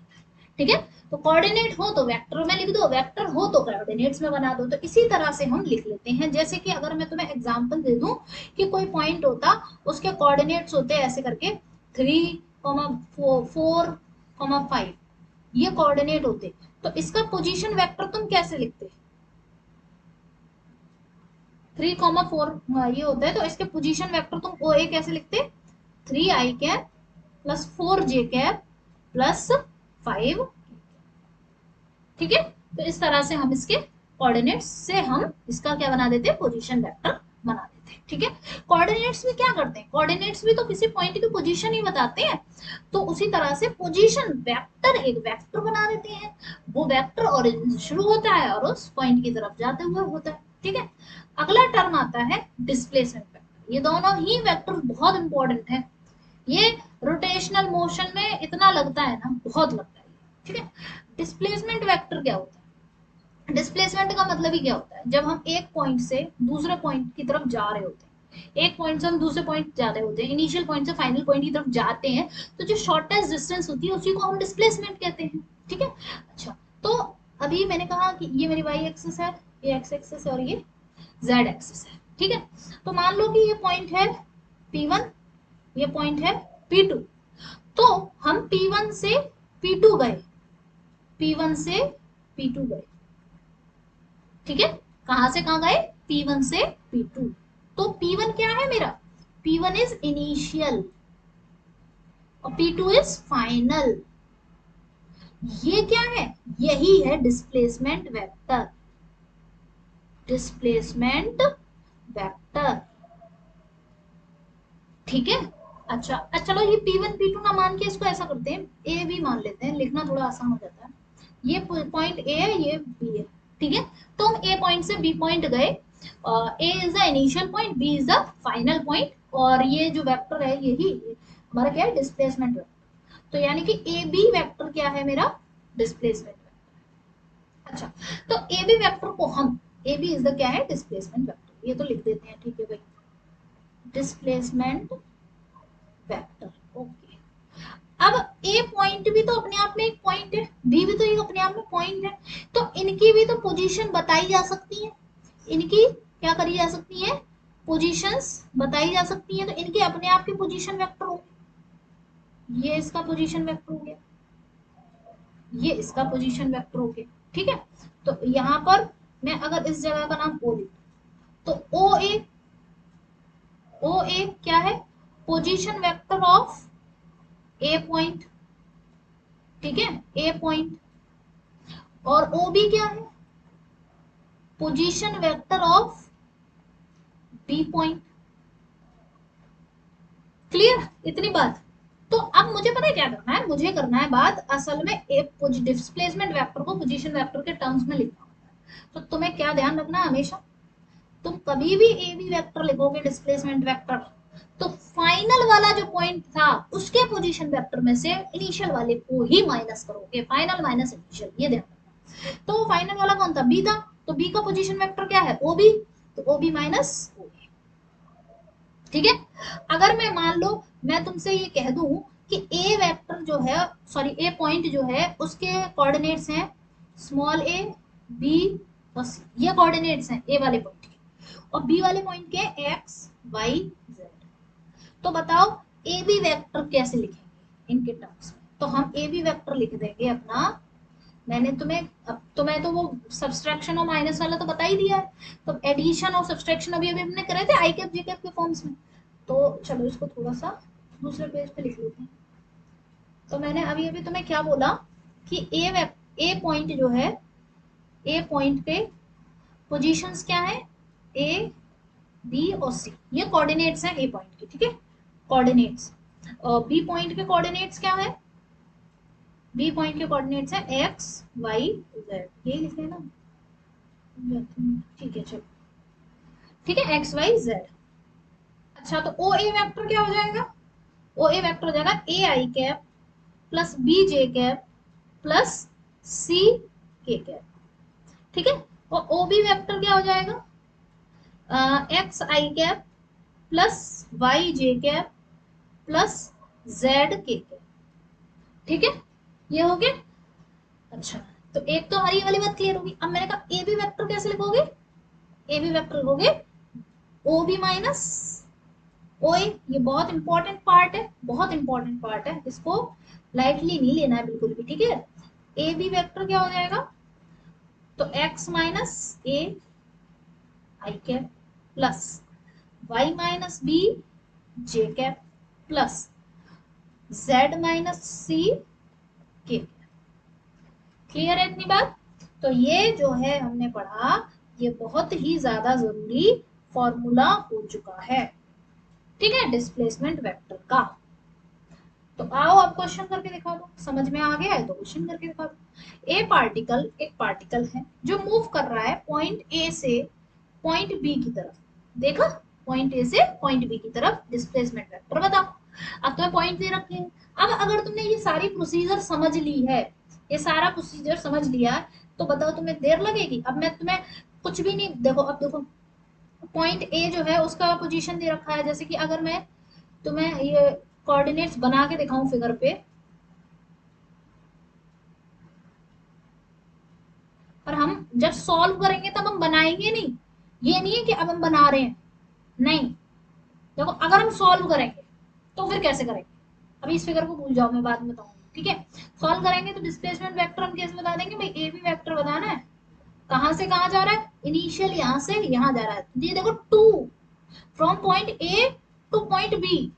ठीक है, तो कोऑर्डिनेट हो तो वेक्टर में लिख दो, वेक्टर हो तो कोऑर्डिनेट्स में बना दो, तो इसी तरह से हम लिख लेते हैं। जैसे कि अगर मैं तुम्हें एग्जांपल दे दूं कि कोई पॉइंट होता, उसके कोऑर्डिनेट्स होते ऐसे करके 3,4,5, ये कोऑर्डिनेट होते, तो इसका पोजीशन वेक्टर तुम कैसे लिखते, 3,4 ये होता है, तो इसके पोजीशन वेक्टर तुम ओ ए कैसे लिखते, 3i cap plus 4j cap plus 5। ठीक है, तो इस तरह से हम इसके कोऑर्डिनेट्स से हम इसका क्या बना देते हैं, पोजीशन वेक्टर बना देते हैं। ठीक है, कोऑर्डिनेट्स में क्या करते हैं, कोऑर्डिनेट्स भी तो किसी पॉइंट की पोजीशन ही बताते हैं, तो उसी तरह से पोजीशन वेक्टर एक वेक्टर बना देते हैं, वो वेक्टर ओरिजिन से शुरू होता है और उस पॉइंट की तरफ जाते हुए होता है। ठीक है, अगला टर्म आता है डिस्प्लेसमेंट वेक्टर, ये दोनों ही वेक्टर बहुत इंपॉर्टेंट है, ये रोटेशनल मोशन में इतना लगता है ना, बहुत लगता है। ठीक है, डिस्प्लेसमेंट वेक्टर क्या होता है, डिस्प्लेसमेंट का मतलब ही क्या होता है, जब हम एक पॉइंट से दूसरे पॉइंट की तरफ जा रहे होते हैं, एक पॉइंट से हम दूसरे पॉइंट जा रहे होते हैं, इनिशियल पॉइंट से फाइनल पॉइंट की तरफ जाते हैं, तो जो शॉर्टेस्ट डिस्टेंस होती है उसी को हम डिस्प्लेसमेंट कहते हैं। ठीक है, अच्छा तो अभी मैंने कहा कि ये मेरी वाई एक्सिस है, ये एक्स एक्सिस है और ये जेड एक्सिस है। ठीक है, तो मान लो कि ये पॉइंट है P1, ये पॉइंट है P2, तो हम P1 से P2 गए, P1 से P2 गए, ठीक है, कहां से कहां गए, P1 से P2, तो P1 क्या है मेरा, P1 इज इनिशियल और P2 इज फाइनल। ये क्या है, यही है डिस्प्लेसमेंट वेक्टर, डिस्प्लेसमेंट वेक्टर, ठीक है। अच्छा चलो ये P1 P2 ना मान के इसको ऐसा करते हैं, ए बी मान लेते हैं, लिखना थोड़ा आसान हो जाता है। ये पॉइंट ए है, ये बी है, ठीक है, तो हम ए पॉइंट से बी पॉइंट गए, A is the initial point, B is the final point, और ये जो वेक्टर है यही हमारा क्या है, डिस्प्लेसमेंट वेक्टर, तो यानी कि ए बी वेक्टर क्या है मेरा, डिस्प्लेसमेंट वेक्टर। अच्छा, तो ए बी वेक्टर को हम, ए बी इज द क्या है, डिस्प्लेसमेंट वेक्टर, ये तो लिख देते हैं, ठीक है भाई, डिस्प्लेसमेंट वेक्टर, ओके। अब ए पॉइंट भी तो अपने आप में एक पॉइंट है, बी भी तो एक अपने आप में पॉइंट है, तो इनकी भी तो पोजीशन बताई जा सकती है, इनकी क्या करी जा सकती है, पोजीशंस बताई जा सकती है, तो इनके अपने आप के पोजीशन वेक्टर हो, ये इसका पोजीशन वेक्टर हो गया, ये इसका पोजीशन वेक्टर हो गया, ठीक है। तो यहां पर मैं अगर इस जगह का नाम ओ लिखूं, तो ओ ए क्या है, position vector of A point, ठीक है, ए पॉइंट, और ओ बी क्या है, position vector of B point, clear इतनी बात। तो अब मुझे पता है क्या करना है, मुझे करना है बात असल में एक डिस्प्लेसमेंट वेक्टर को पोजीशन वेक्टर के टर्म्स में लिखना होता है, तो तुम्हें क्या ध्यान रखना है, हमेशा तुम कभी भी ए बी वेक्टर लिखोगे डिस्प्लेसमेंट वेक्टर, तो फाइनल वाला जो पॉइंट था उसके पोजीशन वेक्टर में से इनिशियल वाले को ही माइनस करोगे, फाइनल माइनस इनिशियल, ये ध्यान रखना। तो फाइनल वाला कौन था, बी था, तो बी का पोजीशन वेक्टर क्या है, ओ बी, तो ओ बी माइनस ओ, ठीक है। अगर मैं मान लो मैं तुमसे ये कह दूं कि ए वेक्टर जो है, सॉरी ए पॉइंट जो है उसके कोऑर्डिनेट्स हैं स्मॉल ए, बी और सी, ये कोऑर्डिनेट्स हैं ए वाले पॉइंट के, और बी वाले पॉइंट के एक्स वाई जेड, तो बताओ ए बी वेक्टर कैसे लिखेंगे इनके टर्म्स में, तो हम ए बी वेक्टर लिख देंगे अपना, मैंने तुम्हें, अब तुम्हें तो वो सब्सट्रैक्शन और माइनस वाला तो बता ही दिया है, तो एडिशन और सब्सट्रैक्शन अभी अभी हमने करे थे आई कैप जी कैप के फॉर्म्स में, तो चलो इसको थोड़ा सा दूसरे पेज पे लिख लेते हैं। तो मैंने अभी अभी तुम्हें क्या बोला कि ए पॉइंट जो है, ए पॉइंट पे पोजीशंस क्या है, ए बी और सी, ये कोऑर्डिनेट्स हैं ए पॉइंट के, ठीक है, कोऑर्डिनेट्स, और बी पॉइंट के कोऑर्डिनेट्स क्या है, बी पॉइंट के कोऑर्डिनेट्स है एक्स वाई जेड, यही लिखे ना, ठीक है चलो, ठीक है, एक्स वाई जेड। अच्छा, तो ओ ए वेक्टर क्या हो जाएगा, ओ ए वेक्टर हो जाएगा A I cap plus B J cap plus C K cap, ठीक है, और ओ बी वेक्टर क्या हो जाएगा, x I cap plus Y J cap plus Z K cap, ठीक है, ये हो गया। अच्छा, तो एक तो हमारी वाली बात क्लियर होगी। अब मैंने कहा ए बी वेक्टर कैसे लिखोगे, ए बी वेक्टर लिखोगे ओ बी माइनस ओ ए, ये बहुत इंपॉर्टेंट पार्ट है, बहुत इंपॉर्टेंट पार्ट है, इसको लाइटली नहीं लेना है बिल्कुल भी, ठीक है। ए बी वेक्टर क्या हो जाएगा, तो X minus A I cap plus Y minus B J cap plus Z minus C K, clear है इतनी बात। तो ये जो है हमने पढ़ा, ये बहुत ही ज्यादा जरूरी फॉर्मूला हो चुका है, ठीक है, डिस्प्लेसमेंट वेक्टर का। तो आओ अब क्वेश्चन करके दिखा दो, समझ में आ गया है तो क्वेश्चन करके दिखा दो। ए पार्टिकल, एक पार्टिकल है जो मूव कर रहा है पॉइंट ए से पॉइंट बी की तरफ, देखा, पॉइंट ए से पॉइंट बी की तरफ, डिस्प्लेसमेंट वेक्टर बताओ। अब तुम्हें पॉइंट दे रखे हैं, अब अगर तुमने ये सारी प्रोसीजर समझ ली है, ये सारा प्रोसीजर समझ लिया, तो बताओ तुम्हें देर लगेगी। अब मैं तुम्हें कुछ भी नहीं, देखो अब देखो पॉइंट ए जो है उसका पोजीशन दे रखा है, जैसे कि अगर मैं तुम्हें ये कोऑर्डिनेट्स बना के दिखाऊं फिगर पे, पर हम जब सॉल्व करेंगे तब हम बनाएंगे नहीं, ये नहीं है कि अब हम बना रहे हैं, नहीं, देखो अगर हम सॉल्व करेंगे तो फिर कैसे करेंगे, अभी इस फिगर को भूल जाओ, मैं बाद में बताऊंगी, ठीक है। सॉल्व करेंगे तो डिस्प्लेसमेंट वेक्टर हम कैसे बता देंगे भाई, ए बी वेक्टर बताना है, कहां से कहां जा रहा है, इनिशियल यहां से यहां जा रहा है, ये देखो to, from point A to point B,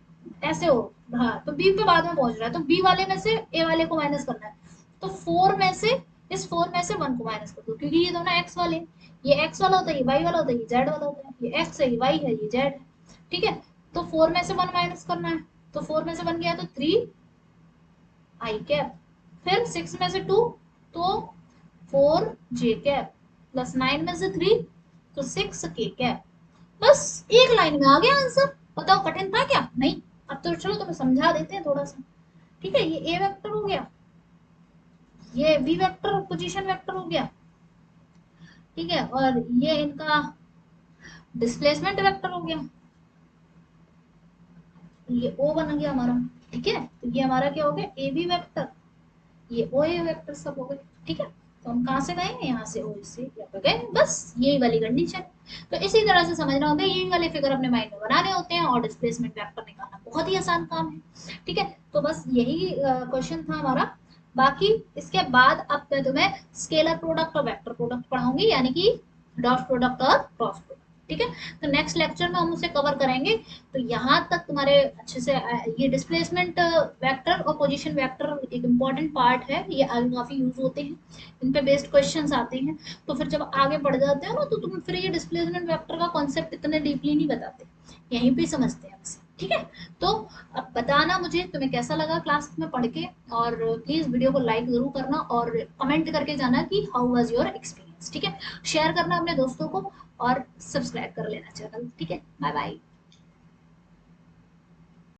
ऐसे हो, हाँ तो बी पे बाद में पहुंच रहा है, तो बी वाले में से ए वाले को माइनस करना है, तो फोर में से, इस फोर में से वन को माइनस कर दो, क्योंकि ये दोनों एक्स वाले, ये एक्स वाला होता है, ये वाई वाला होता है, ये जेड वाला होता है, ये एक्स है, ये वाई है, ये जेड है, ठीक है। तो फोर में से वन माइनस करना है, तो फोर में से वन गया तो थ्री आई कैप, फिर सिक्स में से टू, तो फोर जे कैप, प्लस नाइन में से थ्री, तो सिक्स के कैप, बस एक लाइन में आ गया आंसर। बताओ कठिन था क्या, नहीं। अब तो चलो तुम्हें समझा देते हैं थोड़ा सा, ठीक है। ये ए वेक्टर हो गया, ये बी वेक्टर पोजीशन वेक्टर हो गया, ठीक है, और ये इनका डिस्प्लेसमेंट वेक्टर हो गया, ये ओ बन गया हमारा, ठीक है। तो ये हमारा क्या हो गया, ए बी वेक्टर, ये ओ ए वेक्टर सब हो गए, ठीक है। तो हम कहाँ से गए, यहाँ से ओ से यहाँ पे गए, बस यही वाली कंडीशन। तो इसी तरह से समझना होता है, यही वाले फिगर अपने माइंड में बनाने होते हैं, और डिस्प्लेसमेंट वेक्टर निकालना बहुत ही आसान काम है, ठीक है। तो बस यही क्वेश्चन था हमारा। बाकी इसके बाद अब मैं तुम्हें स्केलर प्रोडक्ट और वेक्टर प्रोडक्ट पढ़ाऊंगी, यानी कि डॉट प्रोडक्ट और क्रॉस प्रोडक्ट, ठीक है। तो नेक्स्ट लेक्चर में हम उसे कवर करेंगे। तो यहाँ तक तुम्हारे अच्छे से ये डिस्प्लेसमेंट वेक्टर और पोजीशन वेक्टर एक इम्पॉर्टेंट पार्ट है, ये आगे काफी यूज होते हैं, इन पे बेस्ड क्वेश्चंस आते हैं। तो फिर जब आगे बढ़ जाते हो ना, तो तुम फिर ये डिस्प्लेसमेंट वेक्टर का कॉन्सेप्ट इतने डीपली नहीं बताते, यहीं पे समझते हैं बस, ठीक है। तो अब बताना मुझे तुम्हें कैसा लगा क्लास में पढ़ के, और प्लीज वीडियो को लाइक जरूर करना, और कमेंट करके जाना कि हाउ वाज योर एक्सपीरियंस, ठीक है। शेयर करना अपने दोस्तों को, और सब्सक्राइब कर लेना चैनल, ठीक है। Bye bye.